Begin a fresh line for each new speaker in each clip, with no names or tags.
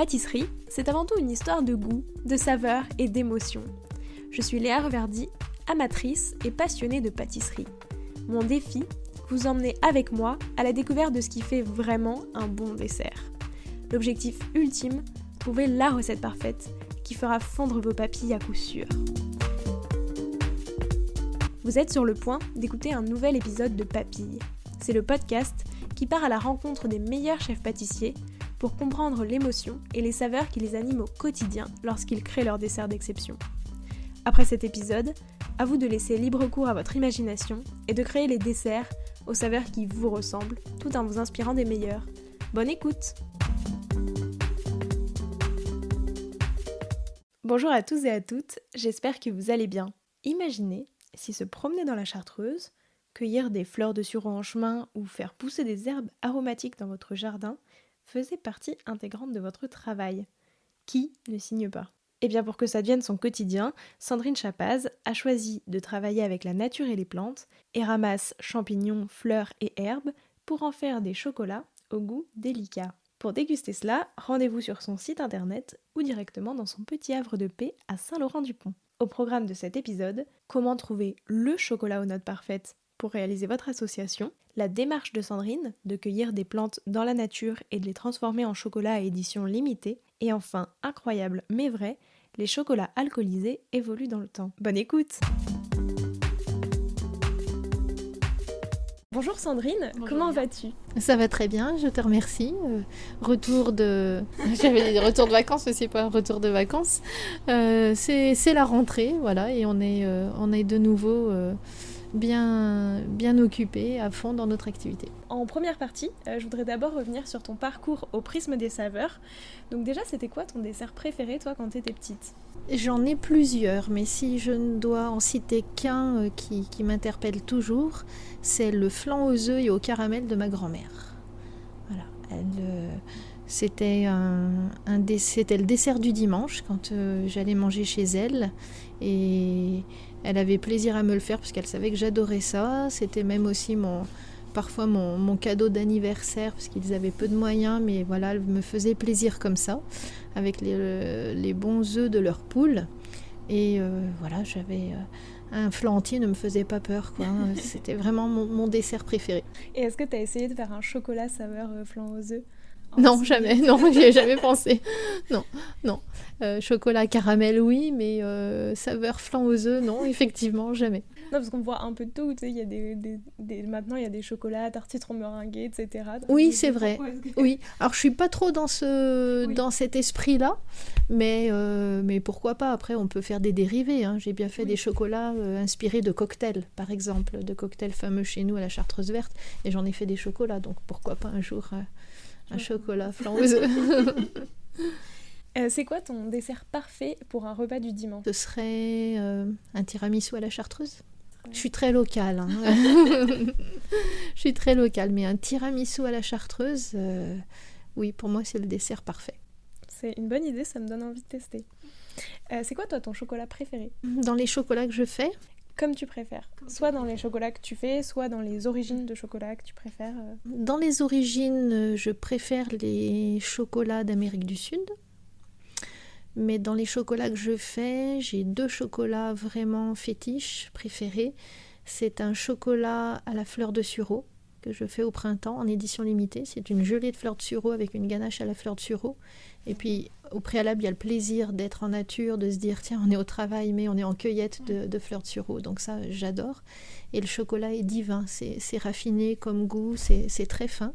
pâtisserie, c'est avant tout une histoire de goût, de saveur et d'émotion. Je suis Léa Reverdy, amatrice et passionnée de pâtisserie. Mon défi, vous emmener avec moi à la découverte de ce qui fait vraiment un bon dessert. L'objectif ultime, trouver la recette parfaite qui fera fondre vos papilles à coup sûr. Vous êtes sur le point d'écouter un nouvel épisode de Papilles. C'est le podcast qui part à la rencontre des meilleurs chefs pâtissiers pour comprendre l'émotion et les saveurs qui les animent au quotidien lorsqu'ils créent leur dessert d'exception. Après cet épisode, à vous de laisser libre cours à votre imagination et de créer les desserts aux saveurs qui vous ressemblent, tout en vous inspirant des meilleurs. Bonne écoute! Bonjour à tous et à toutes, j'espère que vous allez bien. Imaginez si se promener dans la Chartreuse, cueillir des fleurs de sureau en chemin ou faire pousser des herbes aromatiques dans votre jardin faisait partie intégrante de votre travail. Qui ne signe pas ? Eh bien pour que ça devienne son quotidien, Sandrine Chapaz a choisi de travailler avec la nature et les plantes et ramasse champignons, fleurs et herbes pour en faire des chocolats au goût délicat. Pour déguster cela, rendez-vous sur son site internet ou directement dans son petit havre de paix à Saint-Laurent-du-Pont. Au programme de cet épisode, comment trouver le chocolat aux notes parfaites pour réaliser votre association, la démarche de Sandrine de cueillir des plantes dans la nature et de les transformer en chocolat à édition limitée, et enfin, incroyable mais vrai, les chocolats alcoolisés évoluent dans le temps. Bonne écoute! Bonjour Sandrine, bonjour, comment vas-tu ?
Ça va très bien, je te remercie. Retour de... J'avais dit retour de vacances, mais c'est pas un retour de vacances. C'est la rentrée, voilà, et on est de nouveau bien occupés, à fond dans notre activité.
En première partie, je voudrais d'abord revenir sur ton parcours au prisme des saveurs. Donc déjà, c'était quoi ton dessert préféré, toi, quand t'étais petite ?
J'en ai plusieurs, mais si je ne dois en citer qu'un qui m'interpelle toujours, c'est le flan aux œufs et au caramel de ma grand-mère. Voilà, c'était le dessert du dimanche quand j'allais manger chez elle, et elle avait plaisir à me le faire parce qu'elle savait que j'adorais ça. C'était même aussi parfois mon cadeau d'anniversaire parce qu'ils avaient peu de moyens, mais voilà, elle me faisait plaisir comme ça, avec les bons œufs de leur poule. Et voilà, j'avais un flan entier, ne me faisait pas peur, quoi. C'était vraiment mon dessert préféré.
Et est-ce que tu as essayé de faire un chocolat saveur flan aux œufs ?
Non, jamais, non, j'y ai jamais pensé. Non. Chocolat caramel, oui, mais saveur flan aux œufs, non, effectivement, jamais.
Non, parce qu'on voit un peu de tout, tu sais, il y a maintenant il y a des chocolats à tartitron meringués, etc.
Oui, c'est vrai. Oui, alors je suis pas trop dans cet esprit-là, mais pourquoi pas, après on peut faire des dérivés, hein. J'ai bien fait des chocolats inspirés de cocktails, par exemple, de cocktails fameux chez nous à la Chartreuse verte, et j'en ai fait des chocolats, donc pourquoi pas un jour un chocolat flan aux œufs.
C'est quoi ton dessert parfait pour un repas du dimanche ?
Ce serait un tiramisu à la Chartreuse. Je suis très locale. Hein. Je suis très locale, mais un tiramisu à la Chartreuse, oui, pour moi, c'est le dessert parfait.
C'est une bonne idée, ça me donne envie de tester. C'est quoi, toi, ton chocolat préféré ?
Dans les chocolats que je fais ?
Comme tu préfères. Soit dans les chocolats que tu fais, soit dans les origines de chocolat que tu préfères.
Dans les origines, je préfère les chocolats d'Amérique du Sud. Mais dans les chocolats que je fais, j'ai 2 chocolats vraiment fétiches préférés. C'est un chocolat à la fleur de sureau que je fais au printemps en édition limitée. C'est une gelée de fleur de sureau avec une ganache à la fleur de sureau. Et puis au préalable, il y a le plaisir d'être en nature, de se dire tiens, on est au travail, mais on est en cueillette de fleurs de sureau. Donc ça, j'adore. Et le chocolat est divin, c'est raffiné comme goût, c'est très fin.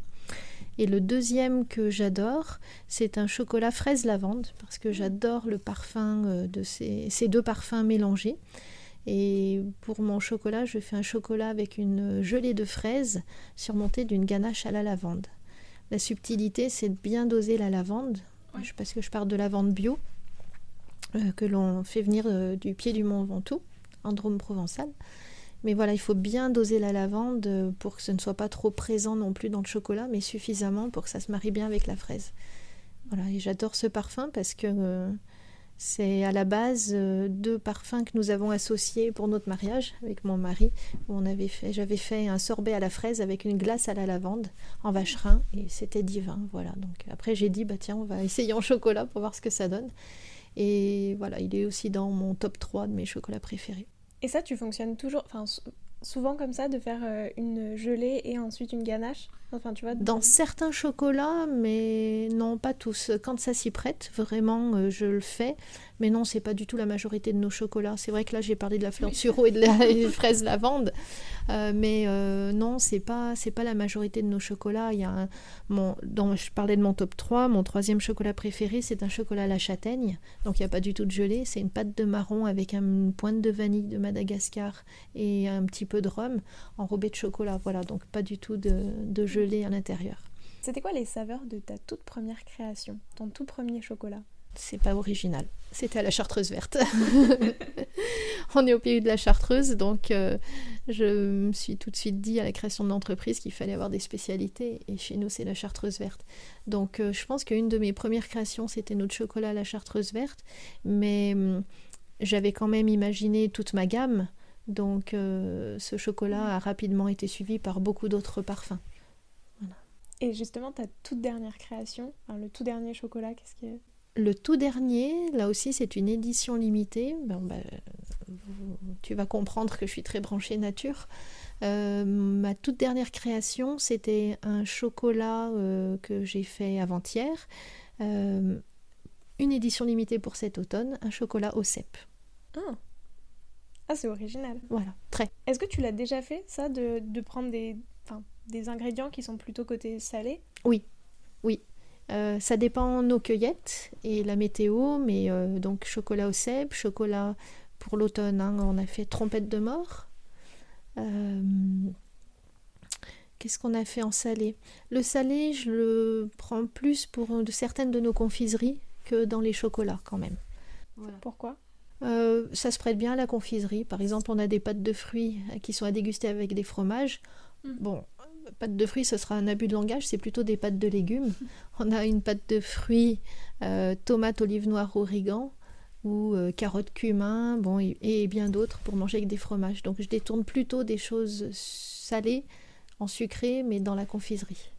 Et le deuxième que j'adore, c'est un chocolat fraise lavande, parce que j'adore le parfum de ces 2 parfums mélangés. Et pour mon chocolat, je fais un chocolat avec une gelée de fraises surmontée d'une ganache à la lavande. La subtilité, c'est de bien doser la lavande, parce que je pars de lavande bio, que l'on fait venir du pied du Mont Ventoux, en Drôme provençal. Mais voilà, il faut bien doser la lavande pour que ce ne soit pas trop présent non plus dans le chocolat, mais suffisamment pour que ça se marie bien avec la fraise. Voilà, et j'adore ce parfum parce que C'est à la base 2 parfums que nous avons associés pour notre mariage avec mon mari. J'avais fait un sorbet à la fraise avec une glace à la lavande en vacherin et c'était divin. Voilà. Donc après j'ai dit tiens, on va essayer en chocolat pour voir ce que ça donne. Et voilà, il est aussi dans mon top 3 de mes chocolats préférés.
Et ça, tu fonctionnes toujours, souvent comme ça, de faire une gelée et ensuite une ganache? Enfin, tu vois.
Dans certains chocolats, mais non, pas tous. Quand ça s'y prête, vraiment, je le fais. Mais non, c'est pas du tout la majorité de nos chocolats. C'est vrai que là, j'ai parlé de la fleur de sureau et de la fraise lavande. Mais non, c'est pas la majorité de nos chocolats. Je parlais de mon top 3. Mon 3e chocolat préféré, c'est un chocolat à la châtaigne. Donc, il n'y a pas du tout de gelée. C'est une pâte de marron avec une pointe de vanille de Madagascar et un petit peu de rhum enrobé de chocolat. Voilà, donc pas du tout de gelée à l'intérieur.
C'était quoi les saveurs de ta toute première création, ton tout premier chocolat?
C'est pas original. C'était à la Chartreuse verte. On est au pays de la Chartreuse, donc je me suis tout de suite dit à la création de l'entreprise qu'il fallait avoir des spécialités, et chez nous c'est la Chartreuse verte. Donc je pense qu'une de mes premières créations c'était notre chocolat à la Chartreuse verte, mais j'avais quand même imaginé toute ma gamme, donc ce chocolat a rapidement été suivi par beaucoup d'autres parfums. Voilà.
Et justement ta toute dernière création, le tout dernier chocolat, qu'est-ce que...
Le tout dernier, là aussi, c'est une édition limitée. Tu vas comprendre que je suis très branchée nature. Ma toute dernière création, c'était un chocolat que j'ai fait avant-hier. Une édition limitée pour cet automne, un chocolat au cèpe.
Ah, c'est original.
Voilà, très.
Est-ce que tu l'as déjà fait, ça, de prendre des ingrédients qui sont plutôt côté salé?
Oui. Ça dépend nos cueillettes et la météo, mais donc chocolat au cèpe, chocolat pour l'automne, on a fait trompette de mort. Qu'est-ce qu'on a fait en salé? Le salé, je le prends plus pour certaines de nos confiseries que dans les chocolats quand même.
Voilà. Pourquoi?
Ça se prête bien à la confiserie. Par exemple, on a des pâtes de fruits qui sont à déguster avec des fromages. Bon, pâte de fruits, ce sera un abus de langage, c'est plutôt des pâtes de légumes. On a une pâte de fruits, tomate, olive noire, origan, ou carottes, cumin, et bien d'autres pour manger avec des fromages. Donc je détourne plutôt des choses salées en sucré, mais dans la confiserie.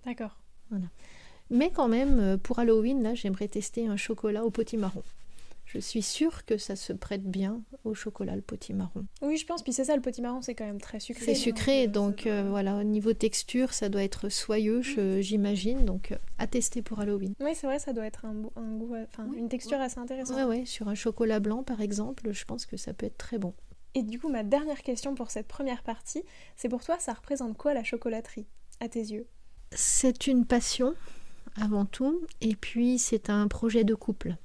D'accord.
Voilà. Mais quand même, pour Halloween, là, j'aimerais tester un chocolat au potimarron. Je suis sûre que ça se prête bien au chocolat, le potimarron.
Oui, je pense. Puis c'est ça, le potimarron, c'est quand même très sucré.
C'est sucré, donc voilà, au niveau texture, ça doit être soyeux, j'imagine. Donc à tester pour Halloween.
Oui, c'est vrai, ça doit être un goût, une texture assez intéressante.
Oui, sur un chocolat blanc, par exemple, je pense que ça peut être très bon.
Et du coup, ma dernière question pour cette première partie, c'est pour toi, ça représente quoi la chocolaterie, à tes yeux?
C'est une passion, avant tout, et puis c'est un projet de couple.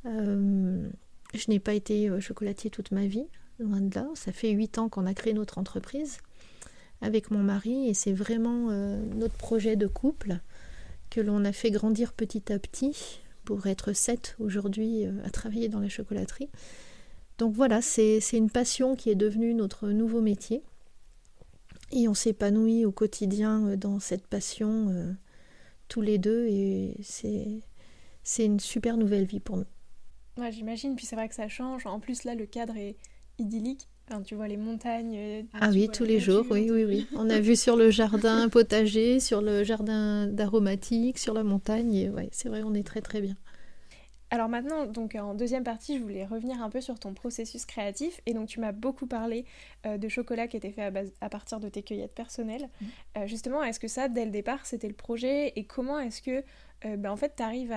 Je n'ai pas été chocolatier toute ma vie, loin de là. Ça fait 8 ans qu'on a créé notre entreprise avec mon mari et c'est vraiment notre projet de couple que l'on a fait grandir petit à petit pour être 7 aujourd'hui à travailler dans la chocolaterie. Donc voilà, c'est une passion qui est devenue notre nouveau métier et on s'épanouit au quotidien dans cette passion tous les deux et c'est une super nouvelle vie pour nous.
Ouais, j'imagine, puis c'est vrai que ça change. En plus, là, le cadre est idyllique. Enfin, tu vois les montagnes.
Ah oui, tous les jours, oui. On a vu sur le jardin potager, sur le jardin d'aromatique, sur la montagne. Et ouais, c'est vrai, on est très très bien.
Alors maintenant, donc en deuxième partie, je voulais revenir un peu sur ton processus créatif. Et donc, tu m'as beaucoup parlé de chocolat qui était fait à partir de tes cueillettes personnelles. Justement, est-ce que ça, dès le départ, c'était le projet? Et comment est-ce que, en fait, tu arrives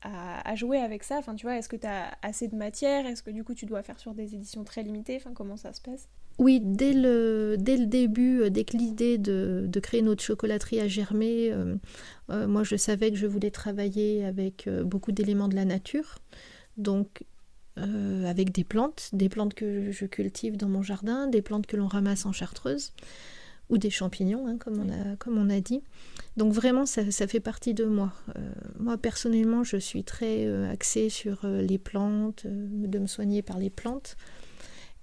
à jouer avec ça? Enfin, tu vois, est-ce que tu as assez de matière? Est-ce que du coup tu dois faire sur des éditions très limitées? Enfin, comment ça se passe?
Oui, dès le début, dès que l'idée de créer notre chocolaterie a germé, moi je savais que je voulais travailler avec beaucoup d'éléments de la nature, donc avec des plantes que je cultive dans mon jardin, des plantes que l'on ramasse en Chartreuse, ou des champignons, comme on a dit. Donc vraiment, ça fait partie de moi. Moi, personnellement, je suis très axée sur les plantes, de me soigner par les plantes.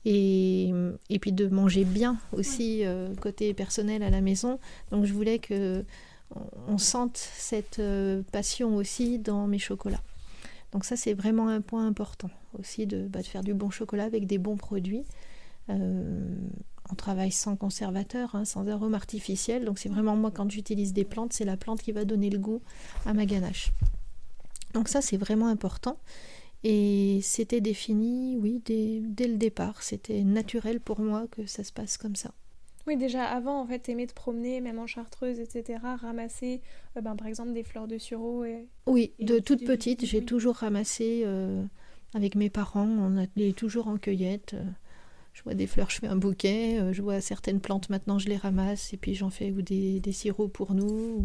Et puis de manger bien aussi, côté personnel à la maison. Donc je voulais qu'on sente cette passion aussi dans mes chocolats. Donc ça, c'est vraiment un point important aussi de faire du bon chocolat avec des bons produits. On travaille sans conservateur, hein, sans arôme artificiel. Donc c'est vraiment moi, quand j'utilise des plantes, c'est la plante qui va donner le goût à ma ganache. Donc ça, c'est vraiment important. Et c'était défini, oui, dès le départ. C'était naturel pour moi que ça se passe comme ça.
Oui, déjà avant, en fait, t'aimais te promener, même en Chartreuse, etc., ramasser, par exemple, des fleurs de sureau.
Oui, de toute petite, j'ai toujours ramassé avec mes parents. On allait toujours en cueillette. Je vois des fleurs, je fais un bouquet. Je vois certaines plantes, maintenant, je les ramasse. Et puis j'en fais ou des sirops pour nous,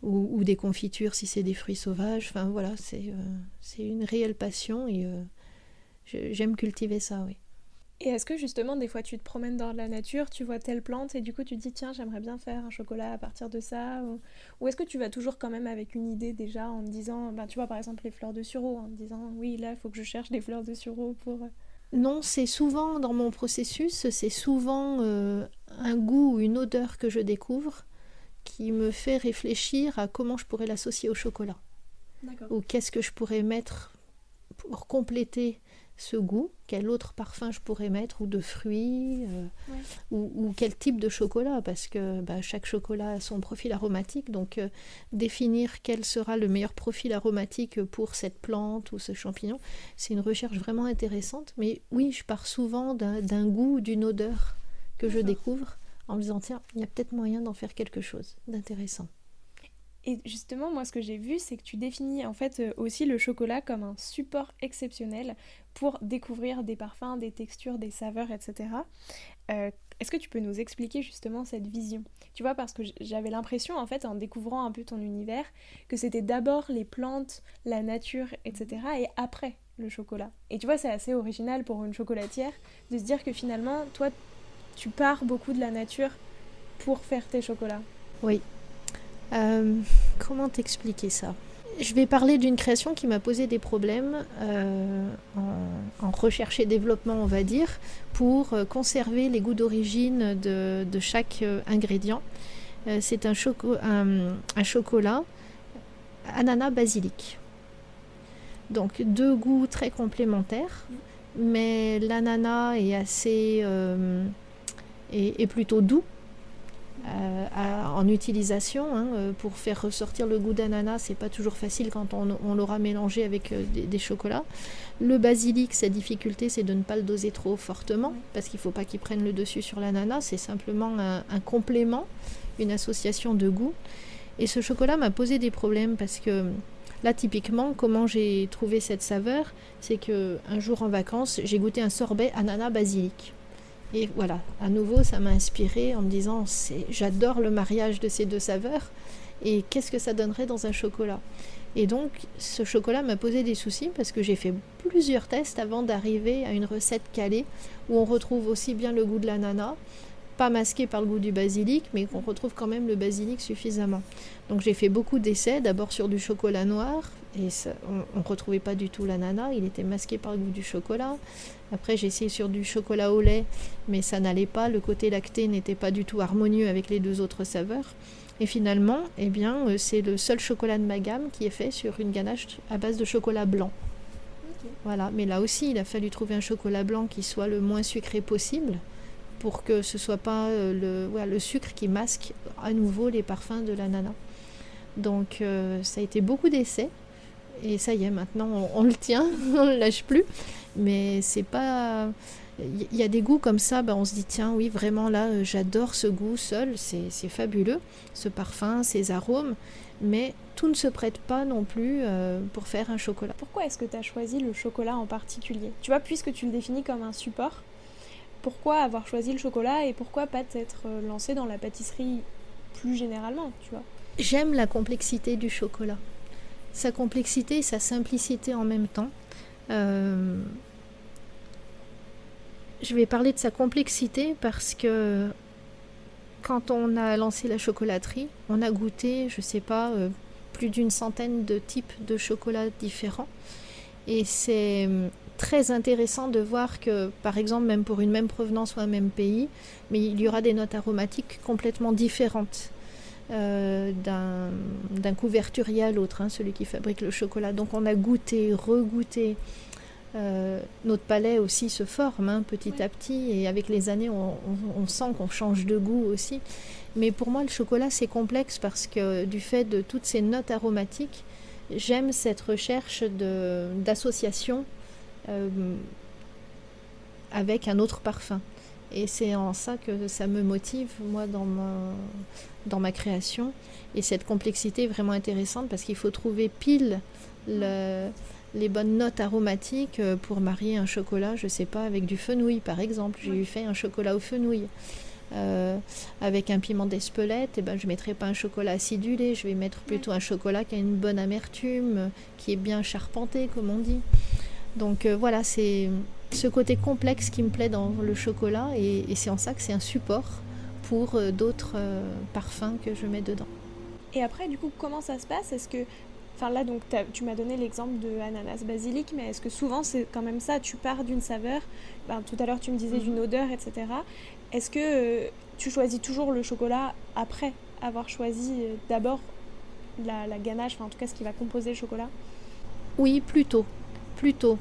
ou des confitures si c'est des fruits sauvages. Enfin voilà, c'est une réelle passion et j'aime cultiver ça, oui.
Et est-ce que justement, des fois, tu te promènes dans la nature, tu vois telle plante et du coup, tu te dis, tiens, j'aimerais bien faire un chocolat à partir de ça ou est-ce que tu vas toujours quand même avec une idée déjà en te disant, tu vois, par exemple, les fleurs de sureau, en te disant, oui, là, il faut que je cherche des fleurs de sureau pour...
Non, c'est souvent dans mon processus, c'est souvent un goût ou une odeur que je découvre qui me fait réfléchir à comment je pourrais l'associer au chocolat.
D'accord.
Ou qu'est-ce que je pourrais mettre pour compléter ce goût, quel autre parfum je pourrais mettre, ou de fruits, ou quel type de chocolat, parce que chaque chocolat a son profil aromatique, donc définir quel sera le meilleur profil aromatique pour cette plante ou ce champignon, c'est une recherche vraiment intéressante, mais oui, je pars souvent d'un goût, d'une odeur que je découvre, en me disant, tiens, il y a peut-être moyen d'en faire quelque chose d'intéressant.
Et justement, moi, ce que j'ai vu, c'est que tu définis en fait aussi le chocolat comme un support exceptionnel pour découvrir des parfums, des textures, des saveurs, etc. Est-ce que tu peux nous expliquer justement cette vision ? Tu vois, parce que j'avais l'impression, en fait, en découvrant un peu ton univers, que c'était d'abord les plantes, la nature, etc. et après le chocolat. Et tu vois, c'est assez original pour une chocolatière de se dire que finalement, toi, tu pars beaucoup de la nature pour faire tes chocolats.
Oui. Comment t'expliquer ça ? Je vais parler d'une création qui m'a posé des problèmes en recherche et développement, on va dire, pour conserver les goûts d'origine de chaque ingrédient. C'est un chocolat ananas basilic. Donc deux goûts très complémentaires, mais l'ananas est assez est plutôt doux. En utilisation, pour faire ressortir le goût d'ananas, c'est pas toujours facile quand on l'aura mélangé avec des chocolats. Le basilic, sa difficulté, c'est de ne pas le doser trop fortement, parce qu'il faut pas qu'il prenne le dessus sur l'ananas, c'est simplement un complément, une association de goût. Et ce chocolat m'a posé des problèmes, parce que là, typiquement, comment j'ai trouvé cette saveur, c'est qu'un jour en vacances, j'ai goûté un sorbet ananas basilic. Et voilà, à nouveau, ça m'a inspirée en me disant, j'adore le mariage de ces deux saveurs, et qu'est-ce que ça donnerait dans un chocolat ? Et donc, ce chocolat m'a posé des soucis, parce que j'ai fait plusieurs tests avant d'arriver à une recette calée, où on retrouve aussi bien le goût de l'ananas, pas masqué par le goût du basilic, mais qu'on retrouve quand même le basilic suffisamment. Donc j'ai fait beaucoup d'essais, d'abord sur du chocolat noir, et ça, on ne retrouvait pas du tout l'ananas, il était masqué par le goût du chocolat. Après j'ai essayé sur du chocolat au lait, mais ça n'allait pas, le côté lacté n'était pas du tout harmonieux avec les deux autres saveurs. Et finalement, c'est le seul chocolat de ma gamme qui est fait sur une ganache à base de chocolat blanc. Okay. Voilà, mais là aussi, il a fallu trouver un chocolat blanc qui soit le moins sucré possible, pour que ce ne soit pas le sucre qui masque à nouveau les parfums de l'ananas. Donc ça a été beaucoup d'essais, et ça y est, maintenant on le tient, on ne le lâche plus. Mais c'est pas... Il y a des goûts comme ça, on se dit tiens, oui, vraiment là, j'adore ce goût seul, c'est fabuleux, ce parfum, ces arômes, mais tout ne se prête pas non plus pour faire un chocolat.
Pourquoi est-ce que tu as choisi le chocolat en particulier ? Tu vois, puisque tu le définis comme un support, pourquoi avoir choisi le chocolat et pourquoi pas t'être lancé dans la pâtisserie plus généralement, tu vois ?
J'aime la complexité du chocolat. Sa complexité et sa simplicité en même temps. Je vais parler de sa complexité parce que quand on a lancé la chocolaterie, on a goûté, je sais pas, plus d'une centaine de types de chocolats différents. Et c'est très intéressant de voir que, par exemple, même pour une même provenance ou un même pays, mais il y aura des notes aromatiques complètement différentes. d'un couvертurier à l'autre, hein, celui qui fabrique le chocolat. Donc on a goûté, regoûté. Notre palais aussi se forme, hein, petit à petit, et avec les années on sent qu'on change de goût aussi. Mais pour moi le chocolat c'est complexe parce que du fait de toutes ces notes aromatiques, j'aime cette recherche d'association avec un autre parfum. Et c'est en ça que ça me motive, moi, dans ma création. Et cette complexité est vraiment intéressante parce qu'il faut trouver pile les bonnes notes aromatiques pour marier un chocolat, je sais pas, avec du fenouil, par exemple. J'ai fait un chocolat au fenouil. Avec un piment d'Espelette, je ne mettrai pas un chocolat acidulé, je vais mettre plutôt un chocolat qui a une bonne amertume, qui est bien charpenté, comme on dit. Donc voilà, c'est ce côté complexe qui me plaît dans le chocolat et c'est en ça que c'est un support pour d'autres parfums que je mets dedans.
Et après, du coup, comment ça se passe? Est-ce que, enfin là, donc tu m'as donné l'exemple de ananas basilic, mais est-ce que souvent c'est quand même ça? Tu pars d'une saveur, tout à l'heure tu me disais d'une odeur, etc. Est-ce que tu choisis toujours le chocolat après avoir choisi d'abord la ganache, enfin en tout cas ce qui va composer le chocolat?
Oui, plutôt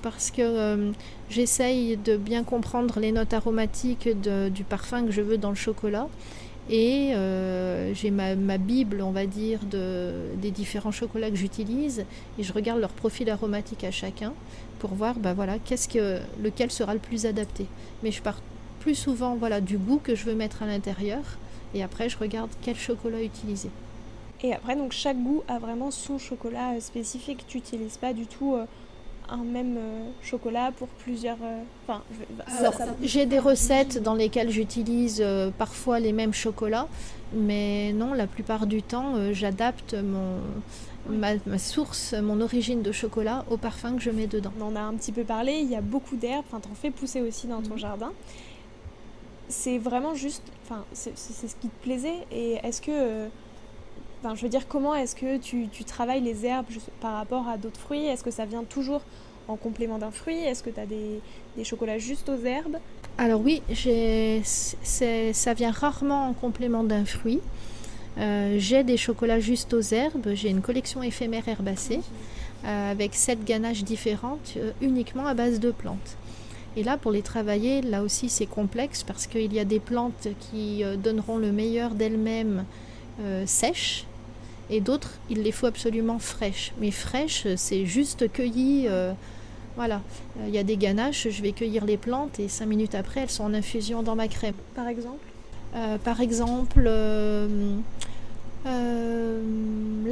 parce que j'essaye de bien comprendre les notes aromatiques du parfum que je veux dans le chocolat et j'ai ma bible, on va dire, des différents chocolats que j'utilise et je regarde leur profil aromatique à chacun pour voir lequel sera le plus adapté. Mais je pars plus souvent du goût que je veux mettre à l'intérieur et après je regarde quel chocolat utiliser.
Et après, donc chaque goût a vraiment son chocolat spécifique, tu n'utilises pas du tout un même chocolat pour plusieurs...
J'ai des recettes dans lesquelles j'utilise parfois les mêmes chocolats, mais non, la plupart du temps, j'adapte ma source, mon origine de chocolat au parfum que je mets dedans.
On en a un petit peu parlé, il y a beaucoup d'herbes, t'en fais pousser aussi dans ton jardin. C'est vraiment juste... c'est ce qui te plaisait et est-ce que... je veux dire, comment est-ce que tu travailles les herbes par rapport à d'autres fruits? Est-ce que ça vient toujours en complément d'un fruit? Est-ce que tu as des chocolats juste aux herbes?
Alors oui, ça vient rarement en complément d'un fruit. J'ai des chocolats juste aux herbes. J'ai une collection éphémère herbacée avec 7 ganaches différentes uniquement à base de plantes. Et là, pour les travailler, là aussi c'est complexe parce qu'il y a des plantes qui donneront le meilleur d'elles-mêmes sèches et d'autres il les faut absolument fraîches, mais fraîches c'est juste cueilli il y a des ganaches, je vais cueillir les plantes et 5 minutes après elles sont en infusion dans ma crème.
Par exemple
la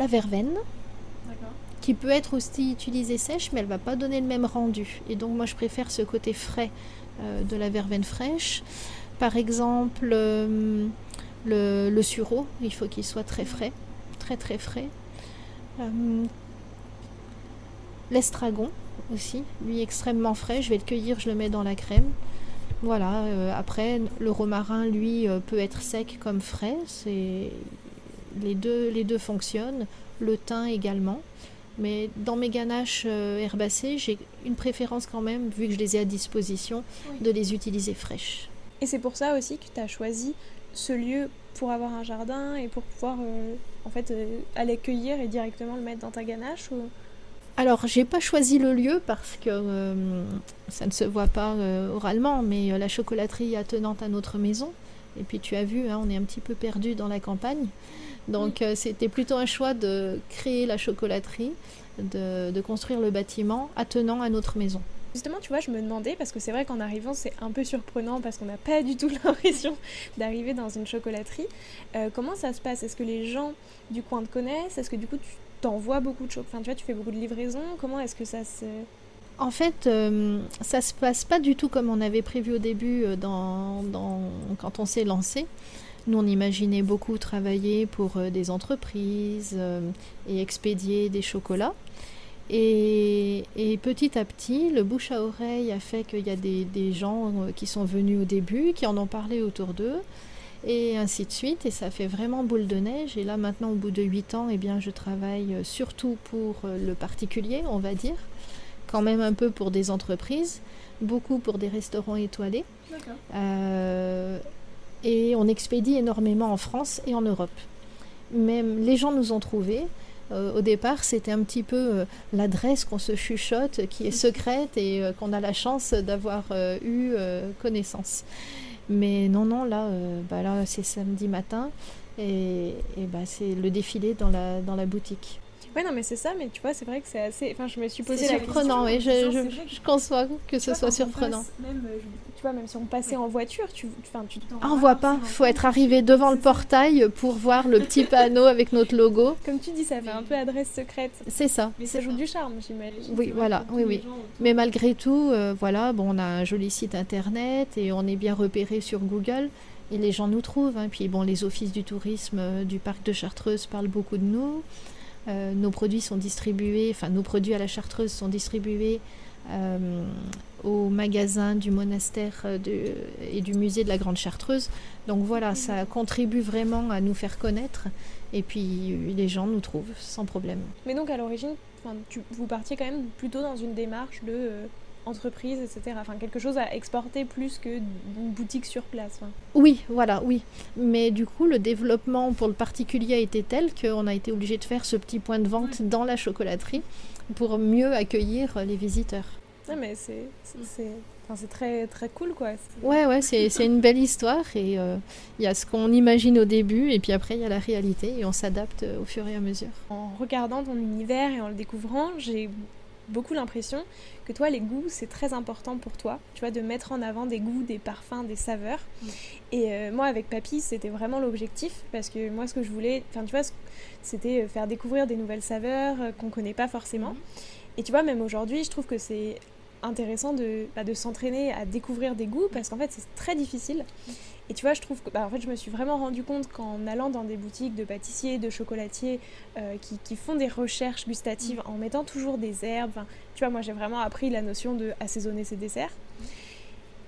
verveine. D'accord. Qui peut être aussi utilisée sèche mais elle va pas donner le même rendu et donc moi je préfère ce côté frais de la verveine fraîche. Par exemple le sureau, il faut qu'il soit très frais, très très frais. L'estragon aussi, lui extrêmement frais, je vais le cueillir, je le mets dans la crème. Voilà, après le romarin lui peut être sec comme frais, les deux fonctionnent, le thym également. Mais dans mes ganaches herbacées, j'ai une préférence quand même, vu que je les ai à disposition, de les utiliser fraîches.
Et c'est pour ça aussi que tu as choisi ce lieu pour avoir un jardin et pour pouvoir aller cueillir et directement le mettre dans ta ganache ou...
Alors, j'ai pas choisi le lieu parce que ça ne se voit pas oralement, mais la chocolaterie attenante à notre maison. Et puis tu as vu, on est un petit peu perdu dans la campagne. Donc c'était plutôt un choix de créer la chocolaterie, de construire le bâtiment attenant à notre maison.
Justement, tu vois, je me demandais, parce que c'est vrai qu'en arrivant, c'est un peu surprenant parce qu'on n'a pas du tout l'impression d'arriver dans une chocolaterie. Comment ça se passe? Est-ce que les gens du coin te connaissent? Est-ce que du coup, tu t'envoies beaucoup de choses? Enfin, tu vois, tu fais beaucoup de livraisons. Comment est-ce que ça se...
En fait, ça se passe pas du tout comme on avait prévu au début quand on s'est lancé. Nous, on imaginait beaucoup travailler pour des entreprises et expédier des chocolats. Et petit à petit, le bouche à oreille a fait qu'il y a des gens qui sont venus au début, qui en ont parlé autour d'eux, et ainsi de suite. Et ça fait vraiment boule de neige. Et là, maintenant, au bout de 8 ans, je travaille surtout pour le particulier, on va dire. Quand même un peu pour des entreprises, beaucoup pour des restaurants étoilés. Et on expédie énormément en France et en Europe. même les gens nous ont trouvés. Au départ, c'était un petit peu l'adresse qu'on se chuchote, qui est secrète et qu'on a la chance d'avoir eu connaissance. Mais non, là, là c'est samedi matin et c'est le défilé dans la boutique.
Ouais, non, mais c'est ça, mais tu vois, c'est vrai que c'est assez. Enfin, je me suis posé
C'est
la
surprenant,
question.
oui, je conçois que ce soit surprenant.
Tu vois, même si on passait en voiture, tu
on voit pas, faut être arrivé devant le portail pour voir le petit panneau avec notre logo.
Comme tu dis, ça fait un peu adresse secrète.
C'est ça.
Mais ça joue du charme, j'imagine.
Oui, voilà, oui. Mais malgré tout, on a un joli site internet et on est bien repéré sur Google. Et les gens nous trouvent. Hein. Puis les offices du tourisme du parc de Chartreuse parlent beaucoup de nous. Nos produits sont distribués, nos produits à la Chartreuse sont distribués au magasin du monastère et du musée de la Grande Chartreuse. Donc voilà, ça contribue vraiment à nous faire connaître. Et puis les gens nous trouvent sans problème.
Mais donc à l'origine, vous partiez quand même plutôt dans une démarche de entreprise, etc. Enfin, quelque chose à exporter plus qu'une boutique sur place.
Oui, voilà, oui. Mais du coup, le développement pour le particulier a été tel qu'on a été obligé de faire ce petit point de vente dans la chocolaterie pour mieux accueillir les visiteurs.
Non, mais c'est très, très cool, quoi.
Ouais, c'est une belle histoire et il y a ce qu'on imagine au début et puis après, il y a la réalité et on s'adapte au fur et à mesure.
En regardant ton univers et en le découvrant, j'ai beaucoup l'impression que toi, les goûts, c'est très important pour toi, tu vois, de mettre en avant des goûts, des parfums, des saveurs. Et moi, avec Papy, c'était vraiment l'objectif, parce que moi, ce que je voulais, tu vois, c'était faire découvrir des nouvelles saveurs qu'on connaît pas forcément. Et tu vois, même aujourd'hui, je trouve que c'est intéressant de s'entraîner à découvrir des goûts, parce qu'en fait, c'est très difficile. Et tu vois, je trouve que en fait, je me suis vraiment rendu compte qu'en allant dans des boutiques de pâtissiers, de chocolatiers qui font des recherches gustatives en mettant toujours des herbes, tu vois, moi j'ai vraiment appris la notion de assaisonner ses desserts.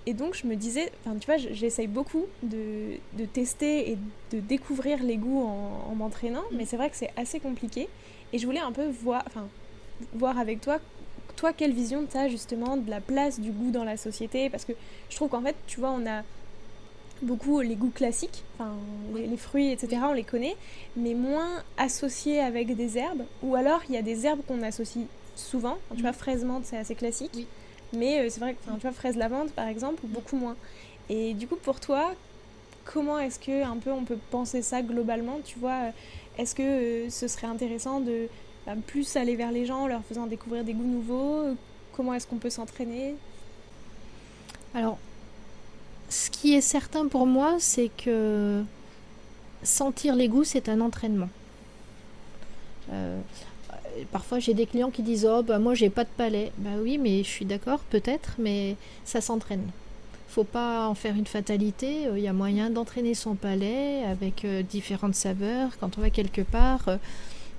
Et donc je me disais, tu vois, j'essaye beaucoup de tester et de découvrir les goûts en m'entraînant, mais c'est vrai que c'est assez compliqué. Et je voulais un peu voir avec toi, quelle vision tu as justement de la place du goût dans la société, parce que je trouve qu'en fait, tu vois, on a beaucoup les goûts classiques, les fruits, etc., on les connaît, mais moins associés avec des herbes, ou alors il y a des herbes qu'on associe souvent, tu vois, fraise menthe, c'est assez classique, mais c'est vrai que, tu vois, fraise lavande, par exemple, beaucoup moins. Et du coup, pour toi, comment est-ce que, un peu, on peut penser ça globalement, tu vois, est-ce que ce serait intéressant de plus aller vers les gens en leur faisant découvrir des goûts nouveaux? Comment est-ce qu'on peut s'entraîner?
Alors, ce qui est certain pour moi, c'est que sentir les goûts, c'est un entraînement. Parfois, j'ai des clients qui disent « Oh, moi, j'ai pas de palais. » Oui, mais je suis d'accord, peut-être, mais ça s'entraîne. Faut pas en faire une fatalité. Il y a moyen d'entraîner son palais avec différentes saveurs. Quand on va quelque part,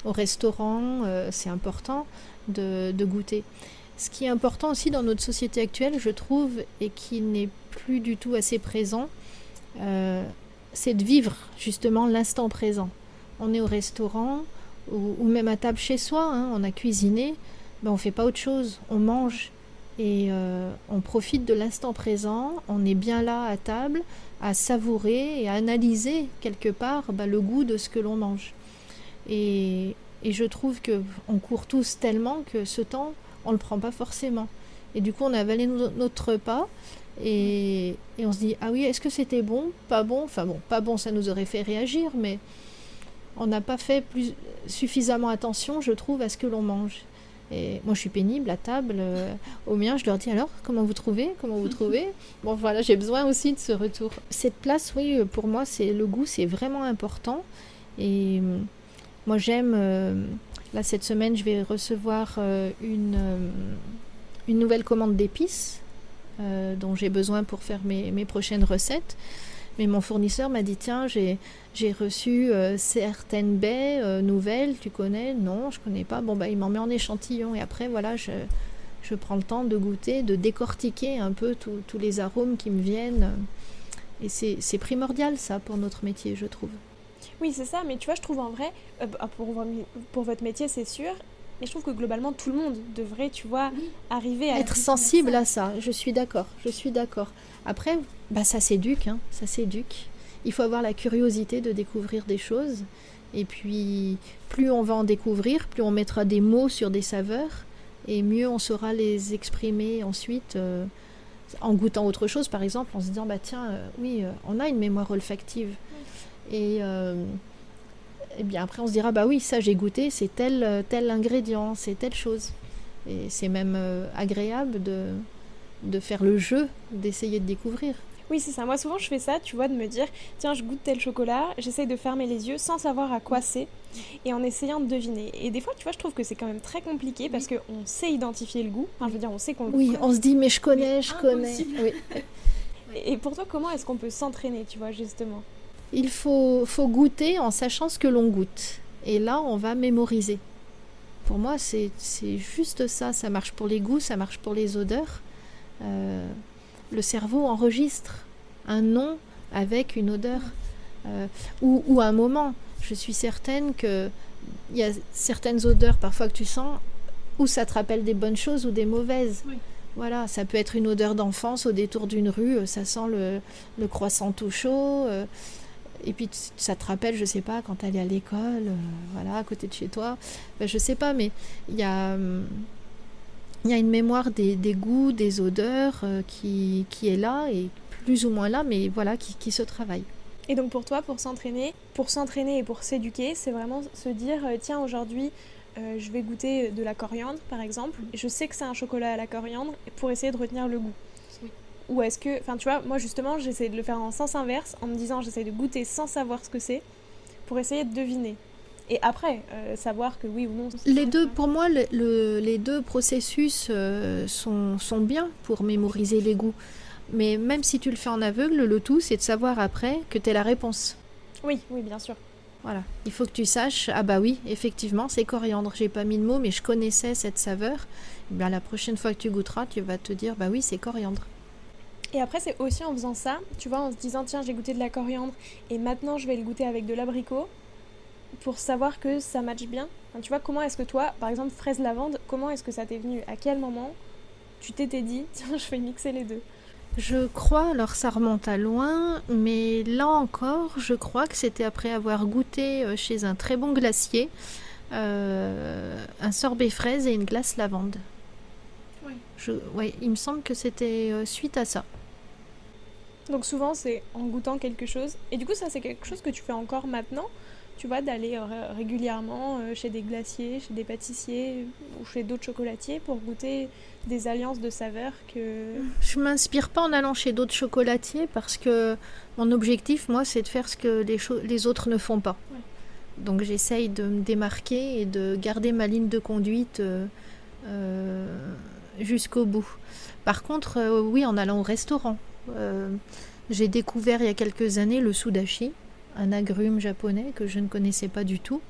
au restaurant, c'est important de goûter. Ce qui est important aussi dans notre société actuelle, je trouve, et qui n'est plus du tout assez présent, c'est de vivre justement l'instant présent. On est au restaurant ou même à table chez soi, on a cuisiné, on ne fait pas autre chose, on mange et on profite de l'instant présent, on est bien là à table, à savourer et à analyser quelque part le goût de ce que l'on mange. Et je trouve qu'on court tous tellement que ce temps, on ne le prend pas forcément. Et du coup, on a avalé notre repas et on se dit « Ah oui, est-ce que c'était bon? Pas bon ?» Enfin bon, pas bon, ça nous aurait fait réagir, mais on n'a pas fait suffisamment attention, je trouve, à ce que l'on mange. Et moi, je suis pénible à table. Aux miens, je leur dis « Alors, comment vous trouvez? Comment vous trouvez ?» Bon, voilà, j'ai besoin aussi de ce retour. Cette place, oui, pour moi, le goût, c'est vraiment important. Et moi, j'aime... Là, cette semaine, je vais recevoir une nouvelle commande d'épices dont j'ai besoin pour faire mes prochaines recettes. Mais mon fournisseur m'a dit, tiens, j'ai reçu certaines baies nouvelles, tu connais? Non, je connais pas. Bon, il m'en met en échantillon. Et après, voilà, je prends le temps de goûter, de décortiquer un peu tous les arômes qui me viennent. Et c'est primordial, ça, pour notre métier, je trouve.
Oui, c'est ça, mais tu vois, je trouve en vrai, pour votre métier, c'est sûr, mais je trouve que globalement, tout le monde devrait, tu vois, arriver à...
Être sensible à ça, je suis d'accord. Après, ça s'éduque, ça s'éduque. Il faut avoir la curiosité de découvrir des choses Et puis, plus on va en découvrir, plus on mettra des mots sur des saveurs, et mieux on saura les exprimer ensuite, en goûtant autre chose, par exemple, en se disant, bah tiens, oui, on a une mémoire olfactive. Et bien après, on se dira, bah oui, ça j'ai goûté, c'est tel ingrédient, c'est telle chose. Et c'est même agréable de faire le jeu, d'essayer de découvrir.
Oui, c'est ça. Moi, souvent, je fais ça, tu vois, de me dire, tiens, je goûte tel chocolat, j'essaye de fermer les yeux sans savoir à quoi c'est et en essayant de deviner. Et des fois, tu vois, je trouve que c'est quand même très compliqué parce qu'on sait identifier le goût. Enfin, je veux dire, on sait qu'on le
Oui,
goûte.
on se dit, mais je connais. Oui.
Et pour toi, comment est-ce qu'on peut s'entraîner, tu vois, justement?
Il faut goûter en sachant ce que l'on goûte. Et là, on va mémoriser. Pour moi, c'est juste ça. Ça marche pour les goûts, ça marche pour les odeurs. Le cerveau enregistre un nom avec une odeur ou un moment. Je suis certaine qu'il y a certaines odeurs parfois que tu sens où ça te rappelle des bonnes choses ou des mauvaises. Oui. Voilà, ça peut être une odeur d'enfance au détour d'une rue, ça sent le croissant tout chaud. Et puis ça te rappelle, je sais pas, quand tu allais à l'école, voilà, à côté de chez toi. Ben, je sais pas, mais il y a une mémoire des goûts, des odeurs qui est là, et plus ou moins là, mais voilà, qui se travaille.
Et donc pour toi, pour s'entraîner et pour s'éduquer, c'est vraiment se dire, tiens, aujourd'hui, je vais goûter de la coriandre, par exemple. Je sais que c'est un chocolat à la coriandre, pour essayer de retenir le goût. Oui. Ou est-ce que, enfin tu vois, moi justement, j'essaie de le faire en sens inverse, en me disant, j'essaie de goûter sans savoir ce que c'est, pour essayer de deviner. Et après, savoir que oui ou non...
Les deux, pour moi, les deux processus sont bien pour mémoriser les goûts. Mais même si tu le fais en aveugle, le tout, c'est de savoir après que tu as la réponse.
Oui, bien sûr.
Voilà, il faut que tu saches, ah bah oui, effectivement, c'est coriandre. J'ai pas mis de mots, mais je connaissais cette saveur. Et bien, la prochaine fois que tu goûteras, tu vas te dire, bah oui, c'est coriandre.
Et après, c'est aussi en faisant ça, tu vois, en se disant, tiens, j'ai goûté de la coriandre, et maintenant, je vais le goûter avec de l'abricot, pour savoir que ça matche bien. Enfin, tu vois, comment est-ce que toi, par exemple, fraise lavande, comment est-ce que ça t'est venu? À quel moment tu t'étais dit, tiens, je vais mixer les deux?
Je crois, alors ça remonte à loin, mais là encore, je crois que c'était après avoir goûté chez un très bon glacier, un sorbet fraise et une glace lavande. Oui. Il me semble que c'était suite à ça.
Donc souvent, c'est en goûtant quelque chose. Et du coup, ça, c'est quelque chose que tu fais encore maintenant, tu vois, d'aller régulièrement chez des glaciers, chez des pâtissiers ou chez d'autres chocolatiers pour goûter des alliances de saveurs que...
Je m'inspire pas en allant chez d'autres chocolatiers parce que mon objectif, moi, c'est de faire ce que les autres ne font pas. Ouais. Donc j'essaye de me démarquer et de garder ma ligne de conduite jusqu'au bout. Par contre, oui, en allant au restaurant, j'ai découvert il y a quelques années le sudashi, un agrume japonais que je ne connaissais pas du tout.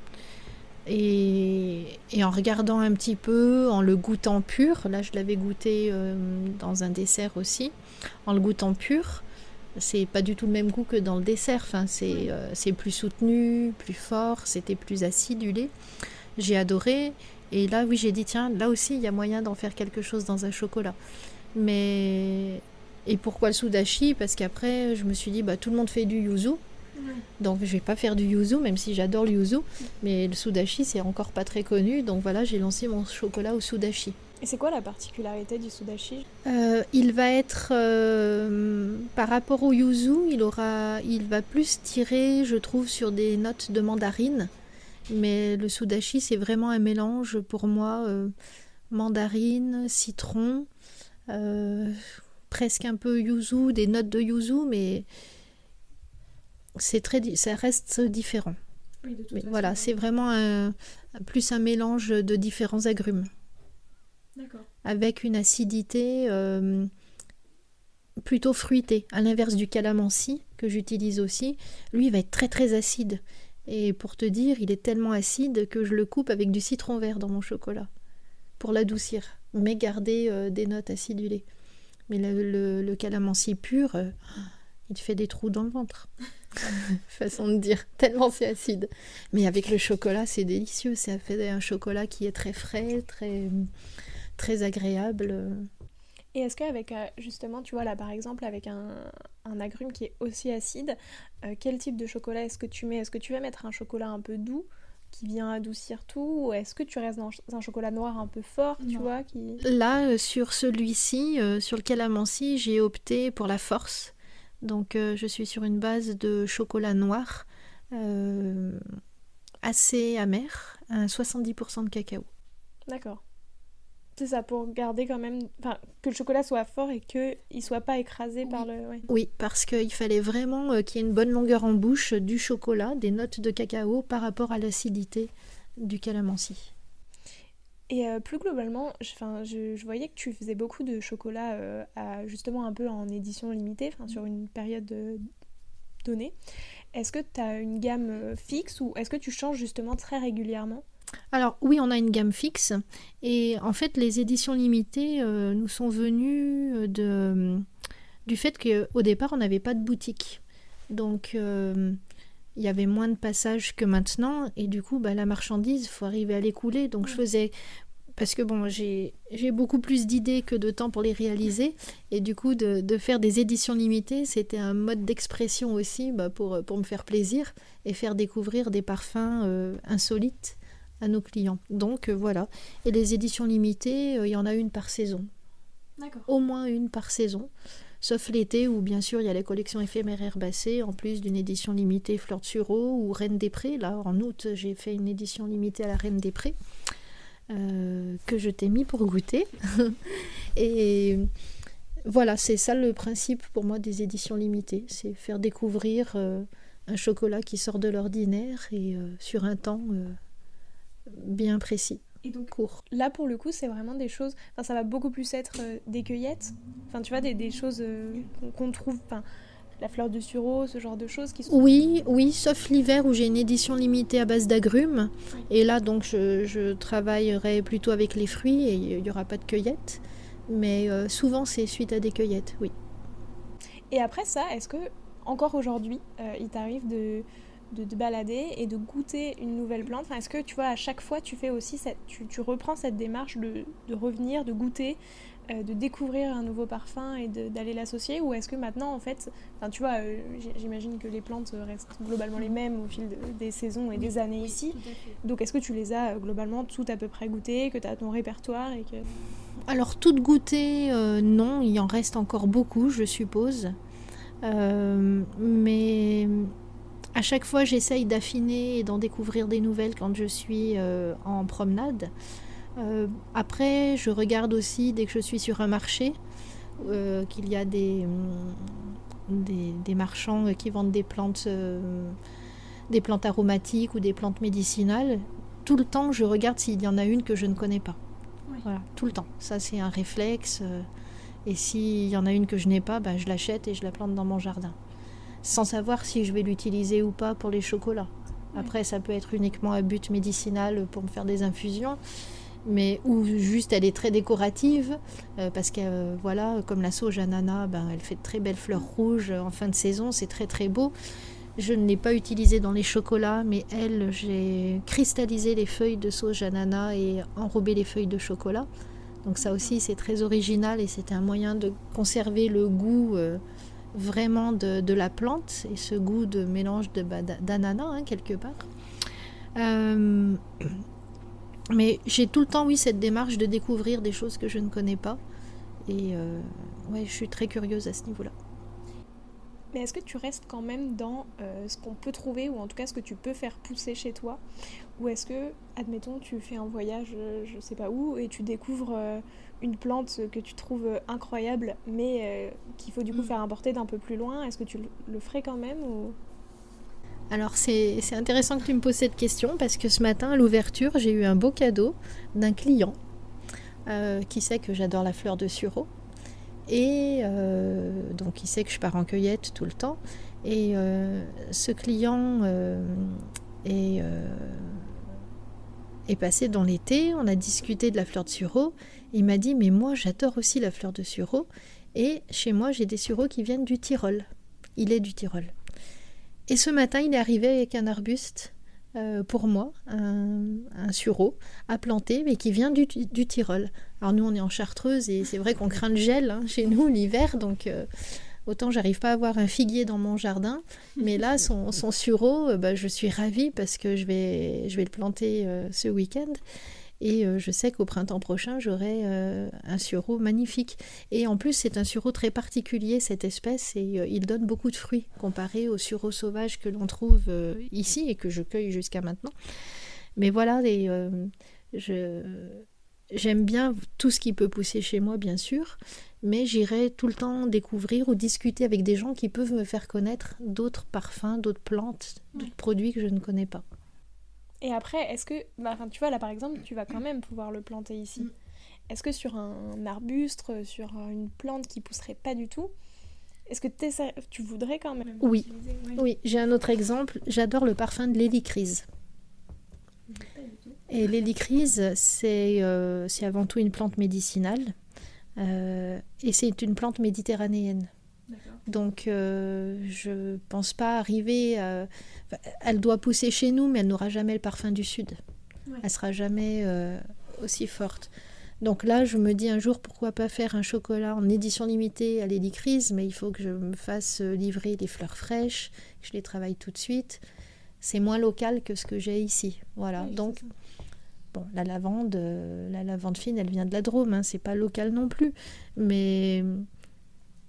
Et en regardant un petit peu, en le goûtant pur, là je l'avais goûté dans un dessert aussi, en le goûtant pur, c'est pas du tout le même goût que dans le dessert, enfin, c'est plus soutenu, plus fort, c'était plus acidulé. J'ai adoré, et là oui j'ai dit tiens, là aussi il y a moyen d'en faire quelque chose dans un chocolat. Mais... Et pourquoi le sudashi? Parce qu'après je me suis dit, bah, tout le monde fait du yuzu. Donc je vais pas faire du yuzu, même si j'adore le yuzu, mais le sudashi c'est encore pas très connu, donc voilà, j'ai lancé mon chocolat au sudashi.
Et c'est quoi la particularité du sudashi?
Il va être par rapport au yuzu, il va plus tirer, je trouve, sur des notes de mandarine, mais le sudashi c'est vraiment un mélange pour moi, mandarine, citron, presque un peu yuzu, des notes de yuzu, mais ça reste différent. Oui, mais façon, voilà, c'est vraiment plus un mélange de différents agrumes. D'accord. Avec une acidité plutôt fruitée, à l'inverse du calamansi que j'utilise aussi. Lui, il va être très très acide. Et pour te dire, il est tellement acide que je le coupe avec du citron vert dans mon chocolat pour l'adoucir, mais garder des notes acidulées. Mais le calamansi pur, il te fait des trous dans le ventre. Façon de dire, tellement c'est acide. Mais avec le chocolat, c'est délicieux. Ça fait un chocolat qui est très frais, très, très agréable.
Et est-ce qu'avec, justement, tu vois, là, par exemple, avec un agrume qui est aussi acide, quel type de chocolat est-ce que tu mets? Est-ce que tu vas mettre un chocolat un peu doux qui vient adoucir tout? Ou est-ce que tu restes dans un chocolat noir un peu fort, tu
Non.
vois, qui...
Là, sur celui-ci, sur le calamansi, j'ai opté pour la force. Donc, je suis sur une base de chocolat noir, euh, assez amer, à 70% de cacao.
D'accord. C'est ça, pour garder quand même... Enfin, que le chocolat soit fort et qu'il soit pas écrasé par le... Ouais.
Oui, parce qu'il fallait vraiment qu'il y ait une bonne longueur en bouche du chocolat, des notes de cacao par rapport à l'acidité du calamansi.
Et plus globalement, je voyais que tu faisais beaucoup de chocolat justement un peu en édition limitée, sur une période donnée. Est-ce que tu as une gamme fixe ou est-ce que tu changes justement très régulièrement?
Alors oui, on a une gamme fixe et en fait les éditions limitées nous sont venues du fait qu'au départ on n'avait pas de boutique. Donc il y avait moins de passages que maintenant et du coup la marchandise, il faut arriver à l'écouler. Donc je faisais... Parce que bon, j'ai beaucoup plus d'idées que de temps pour les réaliser. Et du coup, de faire des éditions limitées, c'était un mode d'expression aussi pour me faire plaisir et faire découvrir des parfums insolites à nos clients. Donc voilà. Et les éditions limitées, il y en a une par saison.
D'accord.
Au moins une par saison. Sauf l'été où bien sûr il y a les collections éphémères herbacées, en plus d'une édition limitée Fleur de Sureau ou Reine des Prés. Là, en août, j'ai fait une édition limitée à la Reine des Prés. Que je t'ai mis pour goûter. Et voilà, c'est ça le principe pour moi des éditions limitées, c'est faire découvrir un chocolat qui sort de l'ordinaire et sur un temps bien précis.
Et donc
court.
Là pour le coup c'est vraiment des choses, ça va beaucoup plus être des cueillettes, tu vois des choses qu'on trouve, la fleur de sureau, ce genre de choses qui sont...
Oui, sauf l'hiver où j'ai une édition limitée à base d'agrumes. Oui. Et là, donc, je travaillerai plutôt avec les fruits et il n'y aura pas de cueillettes. Mais souvent, c'est suite à des cueillettes, oui.
Et après ça, est-ce que, encore aujourd'hui, il t'arrive de te balader et de goûter une nouvelle plante? Est-ce que, tu vois, à chaque fois, tu fais aussi tu reprends cette démarche de revenir, de goûter, de découvrir un nouveau parfum et d'aller l'associer, ou est-ce que maintenant en fait, tu vois, j'imagine que les plantes restent globalement les mêmes au fil des saisons et des années ici, donc est-ce que tu les as globalement toutes à peu près goûtées, que tu as ton répertoire et que...
Alors toutes goûtées, non, il en reste encore beaucoup je suppose, mais à chaque fois j'essaye d'affiner et d'en découvrir des nouvelles quand je suis en promenade. Après, je regarde aussi dès que je suis sur un marché qu'il y a des marchands qui vendent des plantes aromatiques ou des plantes médicinales. Tout le temps, je regarde s'il y en a une que je ne connais pas. Oui. Voilà, tout le temps. Ça, c'est un réflexe. Et s'il y en a une que je n'ai pas, je l'achète et je la plante dans mon jardin. Sans savoir si je vais l'utiliser ou pas pour les chocolats. Après, ça peut être uniquement à but médicinal pour me faire des infusions. Mais ou juste elle est très décorative parce que voilà, comme la sauge ananas, elle fait de très belles fleurs rouges en fin de saison, c'est très très beau. Je ne l'ai pas utilisée dans les chocolats, mais j'ai cristallisé les feuilles de sauge ananas et enrobé les feuilles de chocolat. Donc ça aussi c'est très original et c'était un moyen de conserver le goût vraiment de la plante et ce goût de mélange d'ananas quelque part. Mais j'ai tout le temps, cette démarche de découvrir des choses que je ne connais pas. Et je suis très curieuse à ce niveau-là.
Mais est-ce que tu restes quand même dans ce qu'on peut trouver, ou en tout cas ce que tu peux faire pousser chez toi? Ou est-ce que, admettons, tu fais un voyage, je sais pas où, et tu découvres une plante que tu trouves incroyable, mais qu'il faut du coup faire importer d'un peu plus loin? Est-ce que tu le ferais quand même ou...
Alors c'est intéressant que tu me poses cette question parce que ce matin à l'ouverture j'ai eu un beau cadeau d'un client qui sait que j'adore la fleur de sureau et donc il sait que je pars en cueillette tout le temps et ce client est passé dans l'été, on a discuté de la fleur de sureau, il m'a dit mais moi j'adore aussi la fleur de sureau et chez moi j'ai des sureaux qui viennent du Tyrol, il est du Tyrol. Et ce matin, il est arrivé avec un arbuste pour moi, un sureau à planter, mais qui vient du Tyrol. Alors nous, on est en Chartreuse et c'est vrai qu'on craint le gel chez nous l'hiver, donc autant j'arrive pas à avoir un figuier dans mon jardin, mais là, son sureau, je suis ravie parce que je vais le planter ce week-end. Et je sais qu'au printemps prochain, j'aurai un sureau magnifique. Et en plus, c'est un sureau très particulier, cette espèce, et il donne beaucoup de fruits, comparé au sureau sauvage que l'on trouve ici et que je cueille jusqu'à maintenant. Mais voilà, j'aime bien tout ce qui peut pousser chez moi, bien sûr, mais j'irai tout le temps découvrir ou discuter avec des gens qui peuvent me faire connaître d'autres parfums, d'autres plantes, d'autres produits que je ne connais pas.
Et après, est-ce que, tu vois, là par exemple, tu vas quand même pouvoir le planter ici. Est-ce que sur un arbuste, sur une plante qui pousserait pas du tout, est-ce que tu voudrais quand même
Oui, oui. J'ai un autre exemple. J'adore le parfum de l'hélicryse. Et l'hélicryse, c'est avant tout une plante médicinale. Et c'est une plante méditerranéenne. D'accord. Donc, je pense pas arriver... elle doit pousser chez nous, mais elle n'aura jamais le parfum du Sud. Ouais. Elle sera jamais aussi forte. Donc là, je me dis un jour, pourquoi pas faire un chocolat en édition limitée à l'hélicryse, mais il faut que je me fasse livrer des fleurs fraîches, que je les travaille tout de suite. C'est moins local que ce que j'ai ici. Voilà. Oui, donc, bon, la lavande fine, elle vient de la Drôme, c'est pas local non plus. Mais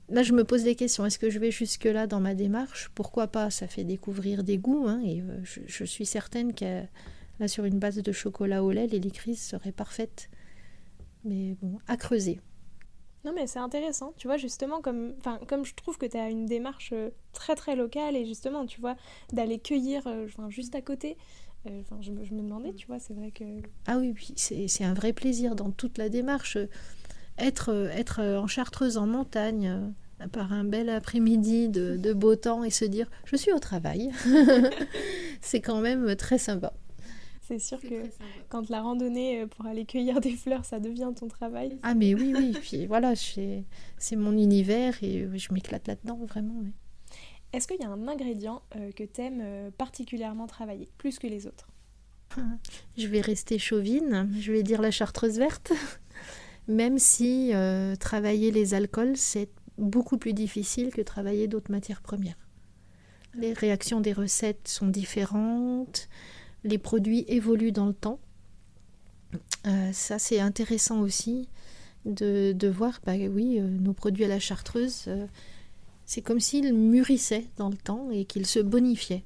là, je me pose des questions. Est-ce que je vais jusque-là dans ma démarche ? Pourquoi pas ? Ça fait découvrir des goûts. Et je suis certaine que là, sur une base de chocolat au lait, l'hélicryse serait parfaite. Mais bon, à creuser.
Non, mais c'est intéressant. Tu vois, justement, comme je trouve que tu as une démarche très, très locale et justement, tu vois, d'aller cueillir juste à côté. Je me demandais, tu vois, c'est vrai que...
Ah oui, c'est un vrai plaisir dans toute la démarche. Être en Chartreuse, en montagne, par un bel après-midi de beau temps et se dire « je suis au travail », c'est quand même très sympa.
C'est sûr que quand la randonnée pour aller cueillir des fleurs, ça devient ton travail.
Ah mais oui, puis voilà, c'est mon univers et je m'éclate là-dedans, vraiment. Oui.
Est-ce qu'il y a un ingrédient que tu aimes particulièrement travailler, plus que les autres ?
Je vais rester chauvine, je vais dire la chartreuse verte. Même si travailler les alcools, c'est beaucoup plus difficile que travailler d'autres matières premières. Les réactions des recettes sont différentes, les produits évoluent dans le temps. Ça, c'est intéressant aussi de voir, nos produits à la chartreuse, c'est comme s'ils mûrissaient dans le temps et qu'ils se bonifiaient.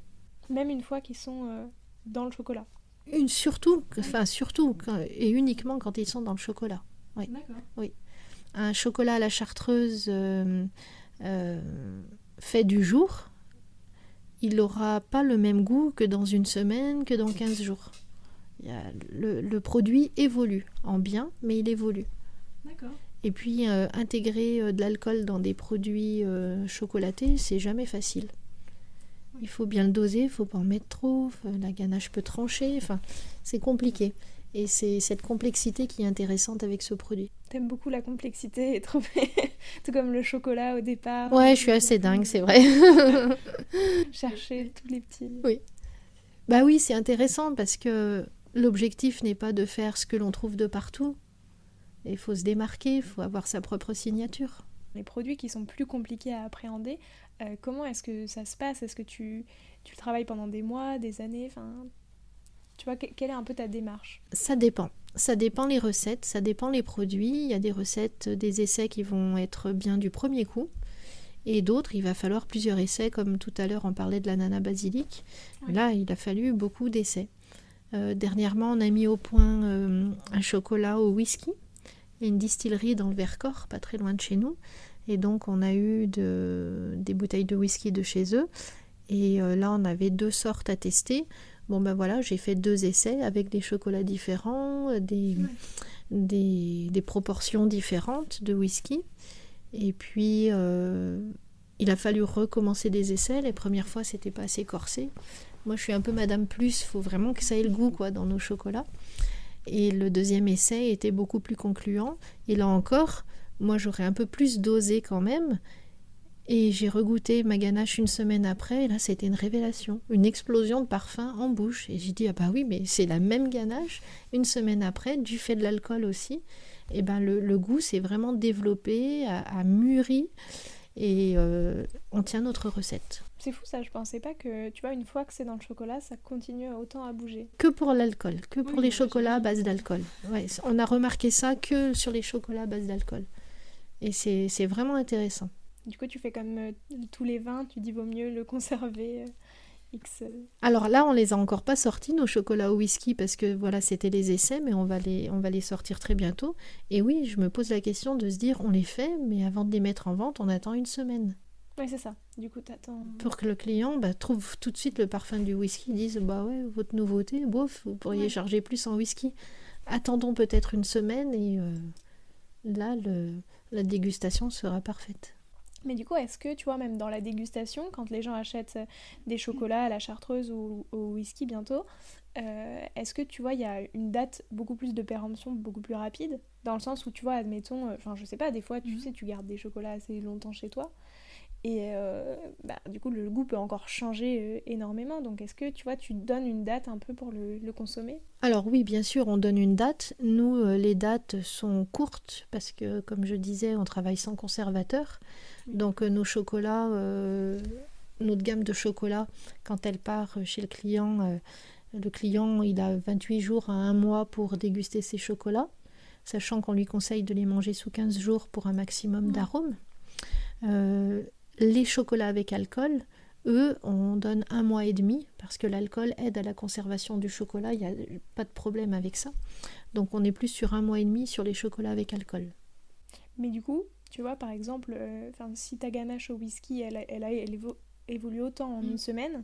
Même une fois qu'ils sont dans le chocolat.
Surtout, et uniquement quand ils sont dans le chocolat. Oui. D'accord. Oui. Un chocolat à la chartreuse fait du jour, il n'aura pas le même goût que dans une semaine, que dans 15 jours. Le produit évolue en bien, mais il évolue. D'accord. Et puis, intégrer de l'alcool dans des produits chocolatés, c'est jamais facile. Il faut bien le doser, il ne faut pas en mettre trop, la ganache peut trancher, c'est compliqué. Et c'est cette complexité qui est intéressante avec ce produit.
T'aimes beaucoup la complexité, tout comme le chocolat au départ.
Ouais, je suis assez dingue, c'est vrai.
Chercher tous les petits...
Oui. Bah oui, c'est intéressant parce que l'objectif n'est pas de faire ce que l'on trouve de partout. Il faut se démarquer, il faut avoir sa propre signature.
Les produits qui sont plus compliqués à appréhender, comment est-ce que ça se passe ? Est-ce que tu travailles pendant des mois, des années ? Tu vois, quelle est un peu ta démarche ?
Ça dépend. Ça dépend les recettes, ça dépend les produits. Il y a des recettes, des essais qui vont être bien du premier coup. Et d'autres, il va falloir plusieurs essais, comme tout à l'heure on parlait de l'ananas basilic. Oui. Là, il a fallu beaucoup d'essais. Dernièrement, on a mis au point un chocolat au whisky. Il y a une distillerie dans le Vercors, pas très loin de chez nous. Et donc, on a eu des bouteilles de whisky de chez eux. Et là, on avait 2 sortes à tester. Bon, ben voilà, j'ai fait 2 essais avec des chocolats différents, des proportions différentes de whisky. Et puis, il a fallu recommencer des essais. Les premières fois, c'était pas assez corsé. Moi, je suis un peu Madame Plus. Il faut vraiment que ça ait le goût, dans nos chocolats. Et le deuxième essai était beaucoup plus concluant. Et là encore, moi, j'aurais un peu plus dosé quand même. Et j'ai regoûté ma ganache une semaine après, et là c'était une révélation, une explosion de parfum en bouche. Et j'ai dit, ah bah oui, mais c'est la même ganache, une semaine après, du fait de l'alcool aussi. Et ben le goût s'est vraiment développé, a mûri, et on tient notre recette.
C'est fou ça, je pensais pas que, tu vois, une fois que c'est dans le chocolat, ça continue autant à bouger.
Que pour l'alcool, que pour
Oui,
les chocolats à base d'alcool. Ouais, on a remarqué ça que sur les chocolats à base d'alcool. Et c'est vraiment intéressant.
Du coup, tu fais comme tous les vins, tu dis vaut mieux le conserver X.
Alors là, on les a encore pas sortis, nos chocolats au whisky, parce que voilà, c'était les essais, mais on va les sortir très bientôt. Et oui, je me pose la question de se dire, on les fait, mais avant de les mettre en vente, on attend une semaine.
Oui, c'est ça. Du coup, t'attends.
Pour que le client trouve tout de suite le parfum du whisky, dise, bah ouais, votre nouveauté, bof, vous pourriez charger plus en whisky. Attendons peut-être une semaine et là, la dégustation sera parfaite.
Mais du coup, est-ce que, tu vois, même dans la dégustation, quand les gens achètent des chocolats à la chartreuse ou au whisky bientôt, est-ce que, tu vois, il y a une date beaucoup plus de péremption, beaucoup plus rapide, dans le sens où, tu vois, admettons, enfin, je sais pas, des fois, tu sais, tu gardes des chocolats assez longtemps chez toi, et du coup, le goût peut encore changer énormément. Donc, est-ce que, tu vois, tu donnes une date un peu pour le consommer ?
Alors oui, bien sûr, on donne une date. Nous, les dates sont courtes parce que, comme je disais, on travaille sans conservateur. Donc nos chocolats, notre gamme de chocolats, quand elle part chez le client, il a 28 jours à 1 mois pour déguster ses chocolats, sachant qu'on lui conseille de les manger sous 15 jours pour un maximum d'arômes. Les chocolats avec alcool, eux, on donne 1 mois et demi, parce que l'alcool aide à la conservation du chocolat, il n'y a pas de problème avec ça. Donc on est plus sur 1 mois et demi sur les chocolats avec alcool.
Mais du coup, tu vois, par exemple, si ta ganache au whisky, elle évolue autant en une semaine,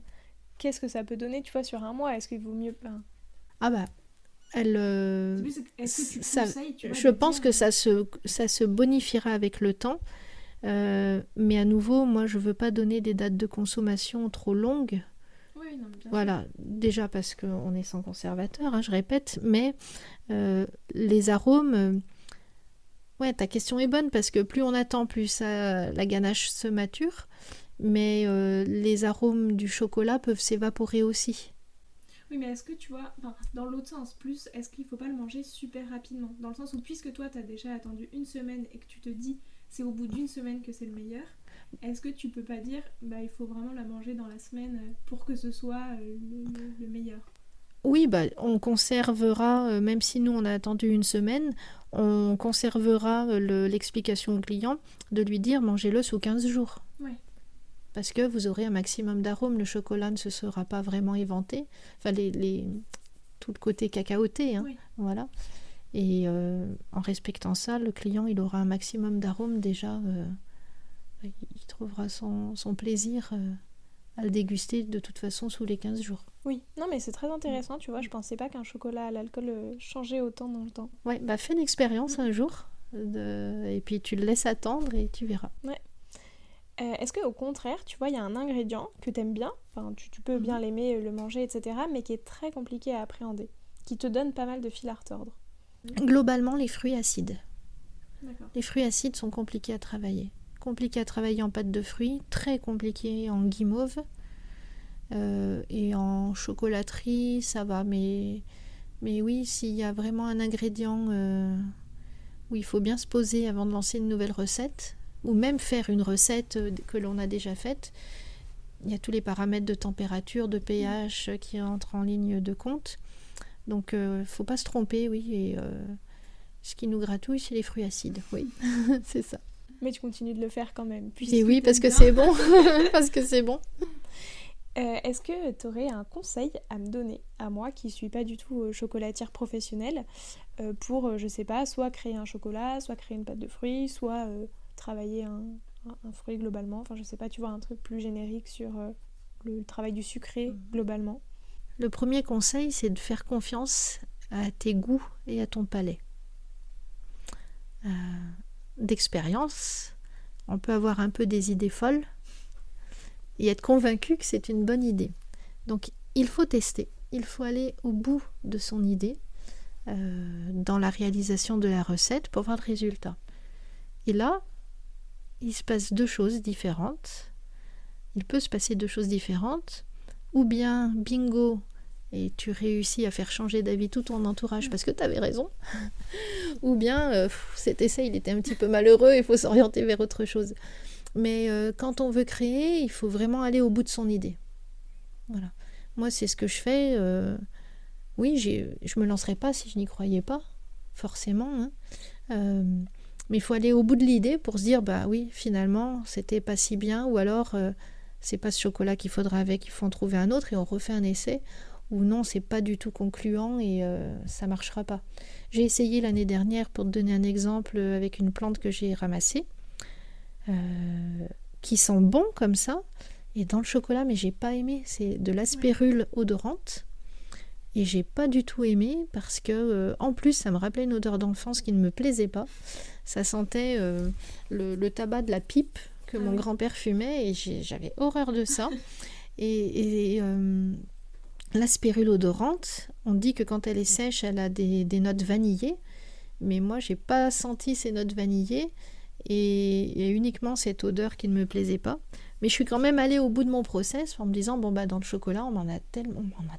qu'est-ce que ça peut donner, tu vois, sur 1 mois ? Est-ce qu'il vaut mieux...
Ah bah,
Est-ce que tu conseilles, tu vois,
je pense que ça se bonifiera avec le temps. Mais à nouveau, moi je veux pas donner des dates de consommation trop longues.
Oui, non, bien
voilà, sûr. Déjà parce qu'on est sans conservateur, hein, je répète, mais les arômes, ouais, ta question est bonne parce que plus on attend, plus la ganache se mature, mais les arômes du chocolat peuvent s'évaporer aussi.
Oui, mais est-ce que tu vois, dans l'autre sens, plus, est-ce qu'il faut pas le manger super rapidement ? Dans le sens où, puisque toi, t'as déjà attendu une semaine et que tu te dis, c'est au bout d'une semaine que c'est le meilleur, est-ce que tu peux pas dire, il faut vraiment la manger dans la semaine pour que ce soit le meilleur ?
Oui, on conservera, même si nous on a attendu une semaine, on conservera l'explication au client de lui dire mangez-le sous 15 jours.
Ouais.
Parce que vous aurez un maximum d'arômes, le chocolat ne se sera pas vraiment éventé, enfin tout le côté cacaoté, hein, oui. Voilà. Et en respectant ça, le client il aura un maximum d'arômes déjà, il trouvera son plaisir à le déguster de toute façon sous les 15 jours.
Oui, non mais c'est très intéressant, tu vois, je pensais pas qu'un chocolat à l'alcool changeait autant dans le temps.
Ouais, fais une expérience un jour, et puis tu le laisses attendre et tu verras.
Ouais. Est-ce qu'au contraire, tu vois, il y a un ingrédient que t'aimes bien, enfin tu peux bien l'aimer, le manger, etc., mais qui est très compliqué à appréhender, qui te donne pas mal de fil à retordre ?
Globalement, les fruits acides.
D'accord.
Les fruits acides sont compliqués à travailler. Compliqués à travailler en pâte de fruits, très compliqués en guimauve. Et en chocolaterie, ça va. Mais oui, s'il y a vraiment un ingrédient où il faut bien se poser avant de lancer une nouvelle recette, ou même faire une recette que l'on a déjà faite, il y a tous les paramètres de température, de pH qui entrent en ligne de compte. Donc, faut pas se tromper, oui. Et ce qui nous gratouille, c'est les fruits acides, oui, c'est ça.
Mais tu continues de le faire quand même.
Et oui, parce que c'est bon. Parce que c'est bon.
Est-ce que tu aurais un conseil à me donner, à moi qui suis pas du tout chocolatière professionnelle, pour, je sais pas, soit créer un chocolat, soit créer une pâte de fruits, soit travailler un fruit globalement. Enfin, je sais pas, tu vois, un truc plus générique sur le travail du sucré globalement.
Le premier conseil, c'est de faire confiance à tes goûts et à ton palais. D'expérience, on peut avoir un peu des idées folles et être convaincu que c'est une bonne idée. Donc, il faut tester, il faut aller au bout de son idée dans la réalisation de la recette pour voir le résultat. Et là, il se passe deux choses différentes. Il peut se passer deux choses différentes. Ou bien, bingo, et tu réussis à faire changer d'avis tout ton entourage parce que tu avais raison. Ou bien, cet essai, il était un petit peu malheureux, il faut s'orienter vers autre chose. Mais quand on veut créer, il faut vraiment aller au bout de son idée. Voilà. Moi, c'est ce que je fais. Oui, je me lancerais pas si je n'y croyais pas, forcément. Hein. Mais il faut aller au bout de l'idée pour se dire, bah oui, finalement, c'était pas si bien. Ou alors, c'est pas ce chocolat qu'il faudra avec, il faut en trouver un autre et on refait un essai. Ou non, c'est pas du tout concluant et ça marchera pas. J'ai essayé l'année dernière, pour te donner un exemple, avec une plante que j'ai ramassée, qui sent bon comme ça, et dans le chocolat, mais j'ai pas aimé. C'est de l'aspérule odorante, et j'ai pas du tout aimé parce que, en plus, ça me rappelait une odeur d'enfance qui ne me plaisait pas. Ça sentait le tabac de la pipe que mon grand-père fumait, et j'avais horreur de ça. Et l'aspérule odorante, on dit que quand elle est sèche, elle a des notes vanillées, mais moi, j'ai pas senti ces notes vanillées, et uniquement cette odeur qui ne me plaisait pas. Mais je suis quand même allée au bout de mon process en me disant, bon, bah, dans le chocolat, on m'en a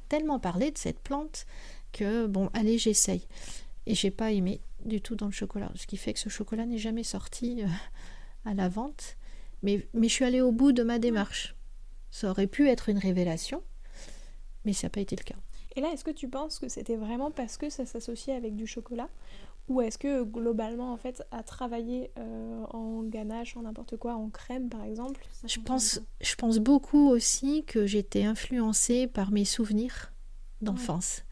tellement parlé de cette plante que, bon, allez, j'essaye. Et j'ai pas aimé du tout dans le chocolat, ce qui fait que ce chocolat n'est jamais sorti à la vente. Mais je suis allée au bout de ma démarche. Ça aurait pu être une révélation, mais ça n'a pas été le cas.
Et là, est-ce que tu penses que c'était vraiment parce que ça s'associait avec du chocolat ? Ou est-ce que globalement, en fait, à travailler en ganache, en n'importe quoi, en crème par exemple,
je pense beaucoup aussi que j'étais influencée par mes souvenirs d'enfance.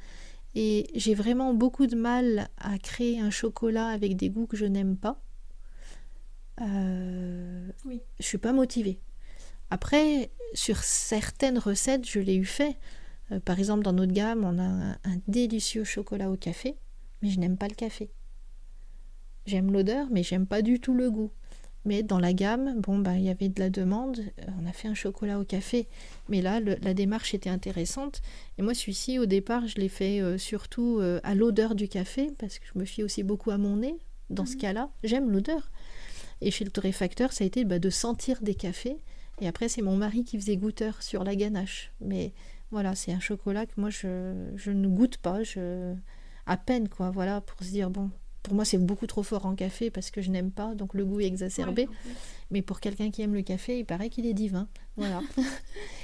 Et j'ai vraiment beaucoup de mal à créer un chocolat avec des goûts que je n'aime pas. Je suis pas motivée. Après, sur certaines recettes, je l'ai eu fait. Par exemple, dans notre gamme, on a un délicieux chocolat au café, mais je n'aime pas le café. J'aime l'odeur, mais j'aime pas du tout le goût. Mais dans la gamme, il y avait de la demande, on a fait un chocolat au café. Mais là, la démarche était intéressante. Et moi, celui-ci, au départ, je l'ai fait surtout à l'odeur du café, parce que je me fie aussi beaucoup à mon nez. Dans ce cas-là, j'aime l'odeur. Et chez le torréfacteur, ça a été de sentir des cafés. Et après, c'est mon mari qui faisait goûteur sur la ganache. Mais voilà, c'est un chocolat que moi, je ne goûte pas. À peine, quoi, voilà, pour se dire, bon... Pour moi, c'est beaucoup trop fort en café parce que je n'aime pas, donc le goût est exacerbé. Mais pour quelqu'un qui aime le café, il paraît qu'il est divin. Voilà.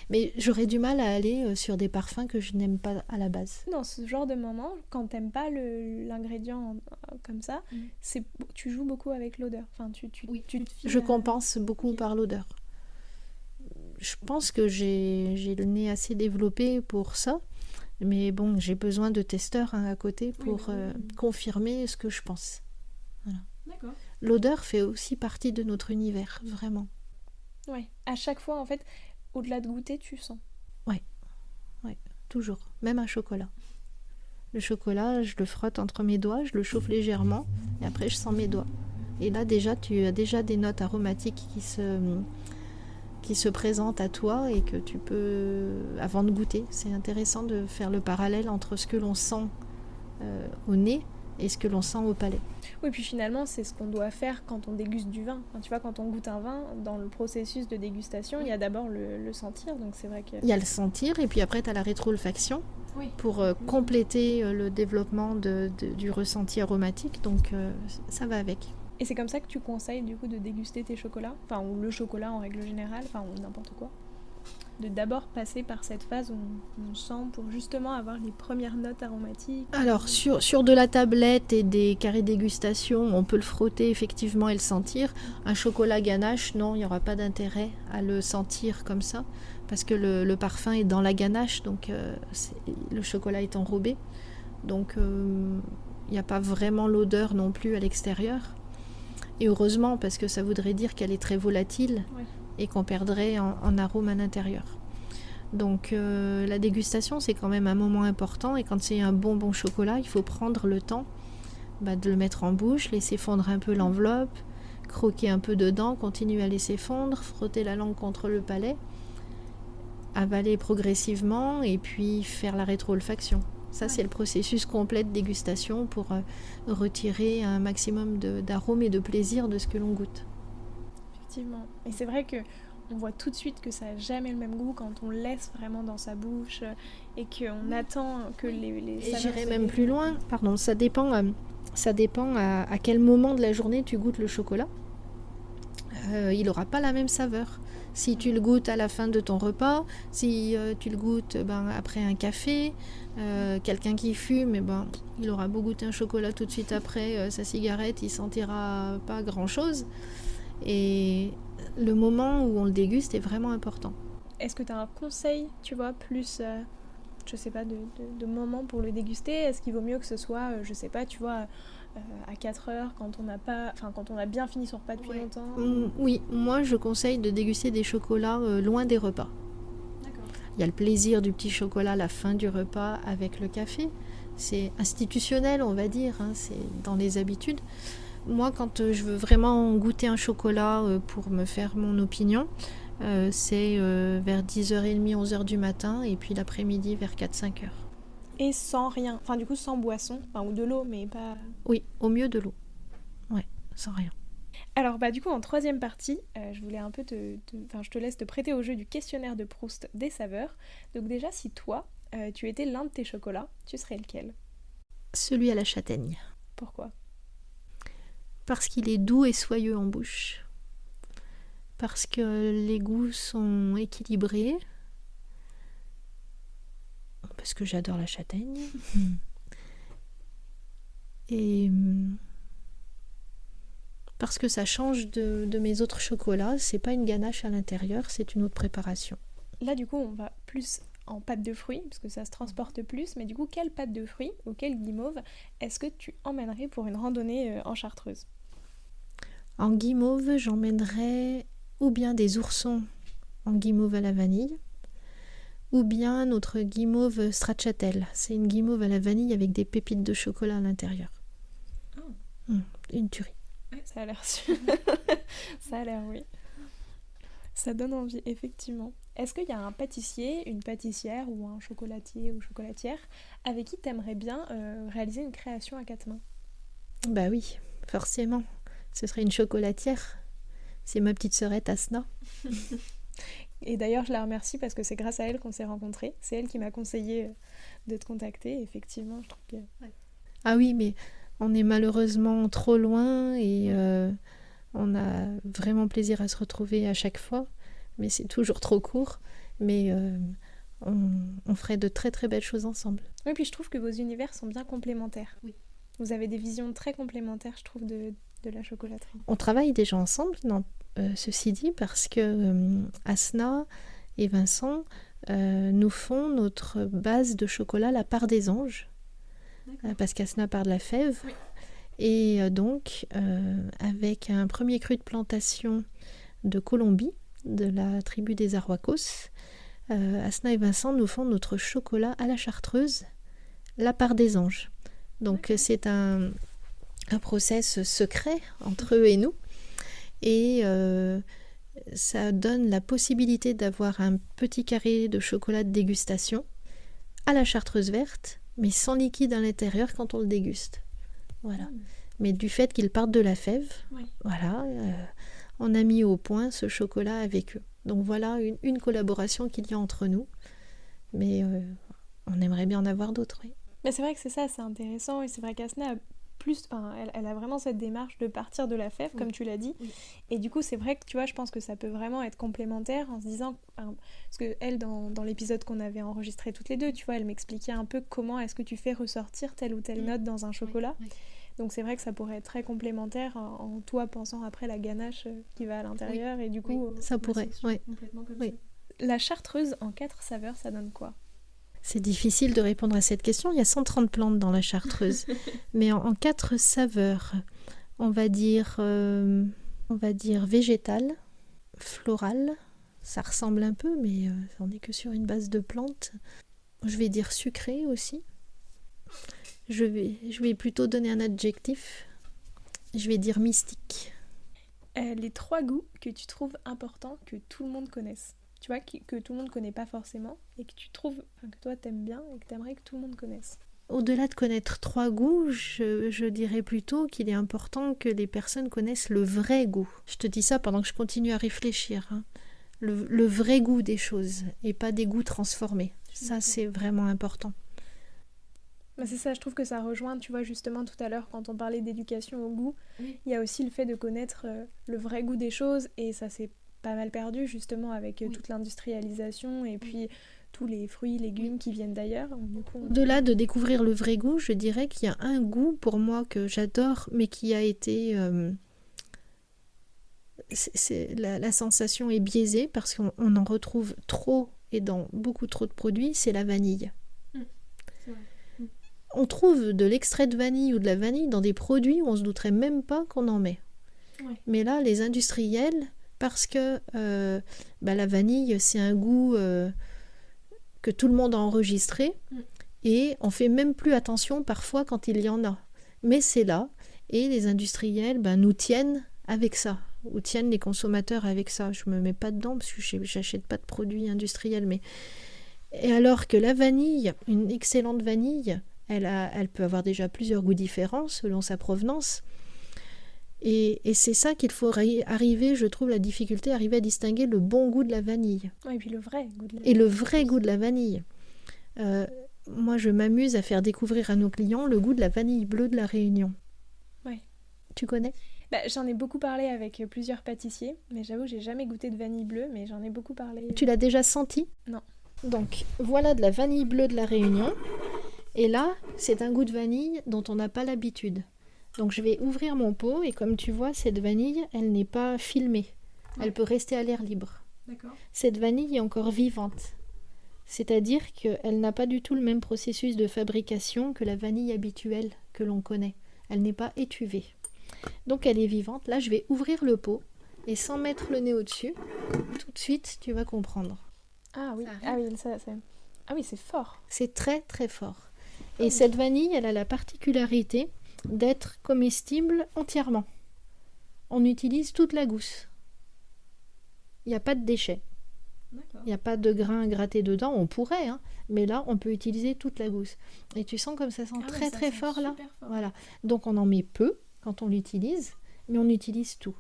Mais j'aurais du mal à aller sur des parfums que je n'aime pas à la base.
Dans ce genre de moment, quand t'aimes pas l'ingrédient comme ça, tu joues beaucoup avec l'odeur. Enfin,
je compense beaucoup par l'odeur. Je pense que j'ai le nez assez développé pour ça. Mais bon, j'ai besoin de testeurs à côté pour confirmer ce que je pense. Voilà.
D'accord.
L'odeur fait aussi partie de notre univers, vraiment.
Ouais. À chaque fois, en fait, au-delà de goûter, tu sens.
Ouais, toujours. Même un chocolat. Le chocolat, je le frotte entre mes doigts, je le chauffe légèrement, et après je sens mes doigts. Et là, déjà, tu as déjà des notes aromatiques qui se présente à toi et que tu peux, avant de goûter, c'est intéressant de faire le parallèle entre ce que l'on sent au nez et ce que l'on sent au palais.
Oui, puis finalement, c'est ce qu'on doit faire quand on déguste du vin. Enfin, tu vois, quand on goûte un vin, dans le processus de dégustation, il y a d'abord le sentir, donc c'est vrai que...
Il y a le sentir, et puis après, tu as la rétro-olfaction pour compléter le développement du ressenti aromatique, donc ça va avec.
Et c'est comme ça que tu conseilles du coup de déguster tes chocolats, enfin ou le chocolat en règle générale, enfin ou n'importe quoi, de d'abord passer par cette phase où on sent pour justement avoir les premières notes aromatiques.
Alors sur de la tablette et des carrés dégustation, on peut le frotter effectivement et le sentir. Un chocolat ganache, non, il n'y aura pas d'intérêt à le sentir comme ça, parce que le parfum est dans la ganache, donc le chocolat est enrobé, donc il n'y a pas vraiment l'odeur non plus à l'extérieur. Et heureusement, parce que ça voudrait dire qu'elle est très volatile et qu'on perdrait en arôme à l'intérieur. Donc la dégustation, c'est quand même un moment important. Et quand c'est un bon chocolat, il faut prendre le temps de le mettre en bouche, laisser fondre un peu l'enveloppe, croquer un peu dedans, continuer à laisser fondre, frotter la langue contre le palais, avaler progressivement et puis faire la rétro-olfaction. Ça, c'est le processus complet de dégustation pour retirer un maximum d'arômes et de plaisir de ce que l'on goûte.
effectivement. Et c'est vrai que on voit tout de suite que ça n'a jamais le même goût quand on le laisse vraiment dans sa bouche et qu'on attend que les
Et
saveurs
j'irai
se
même
développent.
plus loin. Pardon, ça dépend à quel moment de la journée tu goûtes le chocolat. Il n'aura pas la même saveur. Si tu le goûtes à la fin de ton repas, si tu le goûtes après un café, quelqu'un qui fume, il aura beau goûter un chocolat tout de suite après sa cigarette, il sentira pas grand-chose. Et le moment où on le déguste est vraiment important.
Est-ce que tu as un conseil, tu vois, plus, je sais pas, de moment pour le déguster? Est-ce qu'il vaut mieux que ce soit, je sais pas, tu vois, à 4 heures quand on n'a pas, enfin quand on a bien fini son repas depuis longtemps?
Oui, moi je conseille de déguster des chocolats loin des repas.
D'accord.
Il y a le plaisir du petit chocolat à la fin du repas avec le café. C'est institutionnel, on va dire, hein, c'est dans les habitudes. Moi, quand je veux vraiment goûter un chocolat pour me faire mon opinion, c'est vers 10h30, 11h du matin, et puis l'après-midi vers 4-5h.
Et sans rien, enfin du coup sans boisson, enfin ou de l'eau, mais pas...
Oui, au mieux de l'eau. Ouais, sans rien.
Alors bah du coup en troisième partie, je voulais un peu enfin je te laisse te prêter au jeu du questionnaire de Proust des saveurs. Donc déjà si toi, tu étais l'un de tes chocolats, tu serais lequel?
Celui à la châtaigne.
Pourquoi?
Parce qu'il est doux et soyeux en bouche. Parce que les goûts sont équilibrés. Parce que j'adore la châtaigne. Et parce que ça change de mes autres chocolats. C'est pas une ganache à l'intérieur, c'est une autre préparation.
Là du coup on va plus en pâte de fruits, parce que ça se transporte plus, mais du coup quelle pâte de fruits ou quelle guimauve est-ce que tu emmènerais pour une randonnée en Chartreuse?
En guimauve, j'emmènerais ou bien des oursons en guimauve à la vanille, ou bien notre guimauve stracciatelle. C'est une guimauve à la vanille avec des pépites de chocolat à l'intérieur. Une tuerie.
Ouais, ça a l'air ça a l'air, oui. Ça donne envie, effectivement. Est-ce qu'il y a un pâtissier, une pâtissière ou un chocolatier ou chocolatière avec qui t'aimerais bien réaliser une création à quatre mains?
Bah oui, forcément. Ce serait une chocolatière. C'est ma petite sœurette Asna.
Et d'ailleurs, je la remercie parce que c'est grâce à elle qu'on s'est rencontrés. C'est elle qui m'a conseillé de te contacter. Effectivement, je trouve que... Ouais.
Ah oui, mais on est malheureusement trop loin et on a vraiment plaisir à se retrouver à chaque fois. Mais c'est toujours trop court. Mais on ferait de très très belles choses ensemble.
Oui, puis je trouve que vos univers sont bien complémentaires.
Oui.
Vous avez des visions très complémentaires, je trouve, de la chocolaterie.
On travaille déjà ensemble, ceci dit, parce que Asna et Vincent nous font notre base de chocolat, la part des anges, parce qu'Asna part de la fève. Oui. Et donc, avec un premier cru de plantation de Colombie, de la tribu des Arhuacos, Asna et Vincent nous font notre chocolat à la chartreuse, la part des anges. Donc c'est un process secret entre eux et nous. Et ça donne la possibilité d'avoir un petit carré de chocolat de dégustation à la chartreuse verte, mais sans liquide à l'intérieur quand on le déguste. Voilà. Mais du fait qu'ils partent de la fève, voilà, on a mis au point ce chocolat avec eux. Donc voilà une collaboration qu'il y a entre nous. Mais on aimerait bien en avoir d'autres, oui.
Mais c'est vrai que c'est ça, c'est intéressant. Et c'est vrai qu'Asna a elle a vraiment cette démarche de partir de la fève, comme tu l'as dit. Oui. Et du coup, c'est vrai que tu vois, je pense que ça peut vraiment être complémentaire en se disant... parce que elle, dans l'épisode qu'on avait enregistré toutes les deux, tu vois, elle m'expliquait un peu comment est-ce que tu fais ressortir telle ou telle note dans un chocolat. Oui. Donc c'est vrai que ça pourrait être très complémentaire en toi pensant après la ganache qui va à l'intérieur. Et du coup...
ça pourrait, oui.
Complètement comme ça. La chartreuse en 4 saveurs, ça donne quoi?
C'est difficile de répondre à cette question. Il y a 130 plantes dans la chartreuse. Mais en 4 saveurs, on va dire végétal, floral. Ça ressemble un peu, mais on n'est que sur une base de plantes. Je vais dire sucré aussi. Je vais plutôt donner un adjectif. Je vais dire mystique.
Les 3 goûts que tu trouves importants que tout le monde connaisse. Tu vois, que tout le monde connaît pas forcément et que tu trouves, que toi t'aimes bien et que t'aimerais que tout le monde connaisse.
Au-delà de connaître 3 goûts, je dirais plutôt qu'il est important que les personnes connaissent le vrai goût. Je te dis ça pendant que je continue à réfléchir, hein. Le vrai goût des choses et pas des goûts transformés. Ça, c'est vraiment important.
Bah, c'est ça, je trouve que ça rejoint, tu vois, justement tout à l'heure quand on parlait d'éducation au goût, il y a aussi le fait de connaître le vrai goût des choses et ça s'est pas mal perdu justement avec toute l'industrialisation et puis tous les fruits, légumes qui viennent d'ailleurs. Du coup,
Au-delà de découvrir le vrai goût, je dirais qu'il y a un goût pour moi que j'adore mais qui a été... la sensation est biaisée parce qu'on en retrouve trop et dans beaucoup trop de produits, c'est la vanille.
C'est vrai.
On trouve de l'extrait de vanille ou de la vanille dans des produits où on se douterait même pas qu'on en met.
Ouais.
Mais là, les industriels, parce que la vanille, c'est un goût que tout le monde a enregistré et on fait même plus attention parfois quand il y en a. Mais c'est là et les industriels nous tiennent avec ça. Ou tiennent les consommateurs avec ça. Je me mets pas dedans parce que j'achète pas de produits industriels. Et alors que la vanille, une excellente vanille, elle peut avoir déjà plusieurs goûts différents selon sa provenance. Et c'est ça qu'il faut arriver, je trouve, la difficulté, arriver à distinguer le bon goût de la vanille.
Ouais, et puis le vrai goût de la
vanille. Et le vrai goût de la vanille. Moi, je m'amuse à faire découvrir à nos clients le goût de la vanille bleue de la Réunion.
Ouais.
Tu connais ?
J'en ai beaucoup parlé avec plusieurs pâtissiers, mais j'avoue, j'ai jamais goûté de vanille bleue, mais j'en ai beaucoup parlé.
Tu l'as déjà senti ?
Non.
Donc, voilà de la vanille bleue de la Réunion. Et là, c'est un goût de vanille dont on n'a pas l'habitude. Donc, je vais ouvrir mon pot et comme tu vois, cette vanille, elle n'est pas filmée. Elle peut rester à l'air libre.
D'accord.
Cette vanille est encore vivante. C'est-à-dire qu'elle n'a pas du tout le même processus de fabrication que la vanille habituelle que l'on connaît. Elle n'est pas étuvée. Donc elle est vivante. Là, je vais ouvrir le pot et sans mettre le nez au-dessus, tout de suite, tu vas comprendre.
Ah oui, c'est fort.
C'est très très fort. Et cette vanille, elle a la particularité d'être comestible entièrement. On utilise toute la gousse. Il n'y a pas de déchets.
D'accord.
Il n'y a pas de grains grattés dedans. On pourrait, hein, mais là, on peut utiliser toute la gousse. Et tu sens comme ça sent très très fort là.
Fort.
Voilà. Donc on en met peu quand on l'utilise, mais on utilise tout.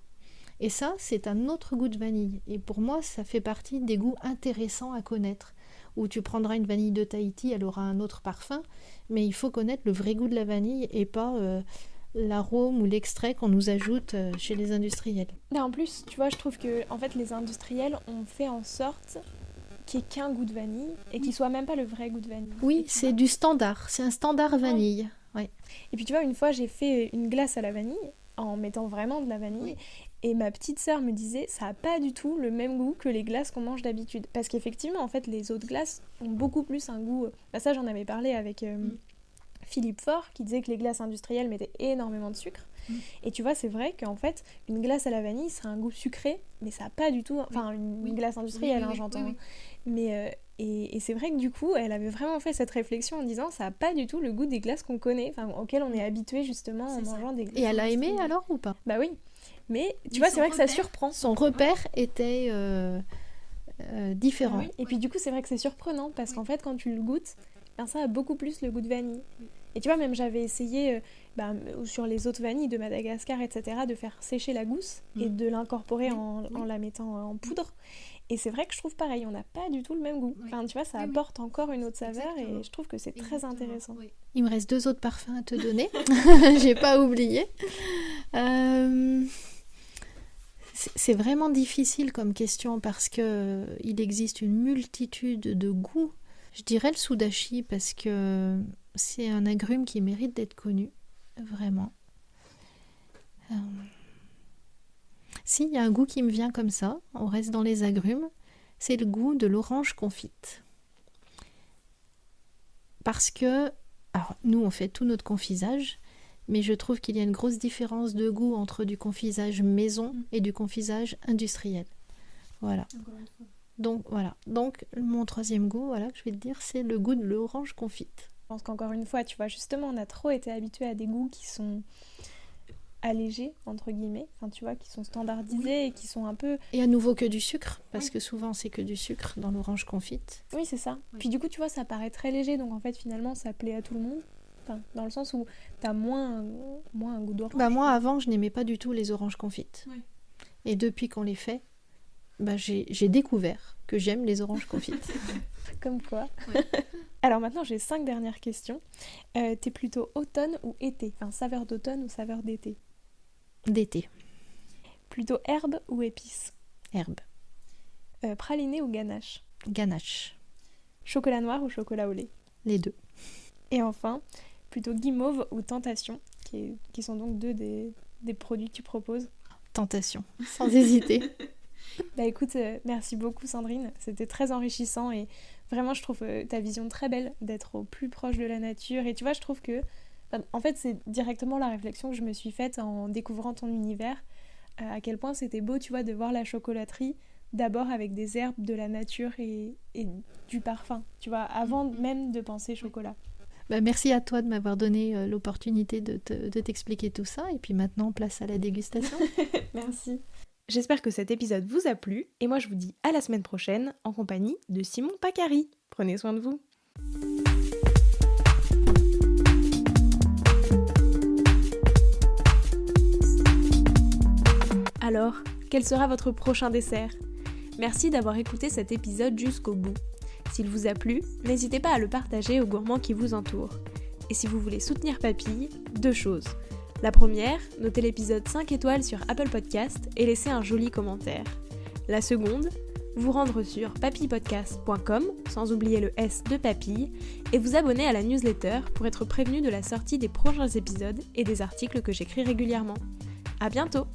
Et ça, c'est un autre goût de vanille. Et pour moi, ça fait partie des goûts intéressants à connaître. Où tu prendras une vanille de Tahiti, elle aura un autre parfum, mais il faut connaître le vrai goût de la vanille et pas l'arôme ou l'extrait qu'on nous ajoute chez les industriels.
En plus, tu vois, je trouve que en fait, les industriels ont fait en sorte qu'il n'y ait qu'un goût de vanille et qu'il soit même pas le vrai goût de vanille.
Oui, c'est du standard. C'est un standard vanille. Ouais.
Et puis tu vois, une fois, j'ai fait une glace à la vanille en mettant vraiment de la vanille. Et ma petite sœur me disait, ça n'a pas du tout le même goût que les glaces qu'on mange d'habitude. Parce qu'effectivement, en fait, les autres glaces ont beaucoup plus un goût... ça, j'en avais parlé avec Philippe Faure, qui disait que les glaces industrielles mettaient énormément de sucre. Et tu vois, c'est vrai qu'en fait, une glace à la vanille, c'est un goût sucré, mais ça n'a pas du tout... Enfin, une glace industrielle, j'entends. Mais... Et c'est vrai que du coup, elle avait vraiment fait cette réflexion en disant ça n'a pas du tout le goût des glaces qu'on connaît, auxquelles on est habitué justement en mangeant des glaces.
Et elle a aimé alors ou pas ?
Bah oui. Mais tu vois, c'est vrai que ça surprend.
Son repère était différent.
Ah oui. Et puis du coup, c'est vrai que c'est surprenant parce qu'en fait, quand tu le goûtes, ça a beaucoup plus le goût de vanille. Et tu vois, même j'avais essayé sur les autres vanilles de Madagascar, etc., de faire sécher la gousse et de l'incorporer en la mettant en poudre. Et c'est vrai que je trouve pareil, on n'a pas du tout le même goût. Enfin, tu vois, ça apporte encore une autre saveur et je trouve que c'est très intéressant.
Il me reste 2 autres parfums à te donner. J'ai pas oublié. C'est vraiment difficile comme question parce que il existe une multitude de goûts. Je dirais le sudachi parce que c'est un agrume qui mérite d'être connu, vraiment. Si, il y a un goût qui me vient comme ça, on reste dans les agrumes, c'est le goût de l'orange confite. Parce que, alors nous on fait tout notre confisage, mais je trouve qu'il y a une grosse différence de goût entre du confisage maison et du confisage industriel. Voilà. Donc voilà. Donc mon troisième goût, voilà, que je vais te dire, c'est le goût de l'orange confite.
Je pense qu'encore une fois, tu vois, justement, on a trop été habitués à des goûts qui sont allégés, entre guillemets, enfin tu vois, qui sont standardisés et qui sont un peu...
Et à nouveau que du sucre, parce que souvent c'est que du sucre dans l'orange confite.
Oui, c'est ça. Puis du coup, tu vois, ça paraît très léger, donc en fait, finalement, ça plaît à tout le monde. Enfin, dans le sens où t'as moins un goût d'orange.
Moi, avant, je n'aimais pas du tout les oranges confites. Ouais. Et depuis qu'on les fait, j'ai découvert que j'aime les oranges confites.
Comme quoi. Ouais. Alors maintenant, j'ai 5 dernières questions. T'es plutôt automne ou été? Enfin, saveur d'automne ou saveur d'été?
D'été.
Plutôt herbe ou épice?
Herbe.
Praliné ou ganache?
Ganache.
Chocolat noir ou chocolat au lait?
Les deux.
Et enfin, plutôt guimauve ou tentation, qui sont donc deux des produits que tu proposes?
Tentation, sans hésiter.
Écoute, merci beaucoup Sandrine, c'était très enrichissant et vraiment je trouve ta vision très belle d'être au plus proche de la nature. Et tu vois, je trouve que, en fait, c'est directement la réflexion que je me suis faite en découvrant ton univers, à quel point c'était beau, tu vois, de voir la chocolaterie d'abord avec des herbes, de la nature et du parfum, tu vois, avant même de penser chocolat.
Merci à toi de m'avoir donné l'opportunité de t'expliquer tout ça. Et puis maintenant, place à la dégustation.
Merci. J'espère que cet épisode vous a plu. Et moi, je vous dis à la semaine prochaine en compagnie de Simon Pacari. Prenez soin de vous. Alors, quel sera votre prochain dessert ? Merci d'avoir écouté cet épisode jusqu'au bout. S'il vous a plu, n'hésitez pas à le partager aux gourmands qui vous entourent. Et si vous voulez soutenir Papille, 2 choses. La première, notez l'épisode 5 étoiles sur Apple Podcast et laissez un joli commentaire. La seconde, vous rendre sur papillepodcast.com, sans oublier le S de Papille, et vous abonner à la newsletter pour être prévenu de la sortie des prochains épisodes et des articles que j'écris régulièrement. À bientôt!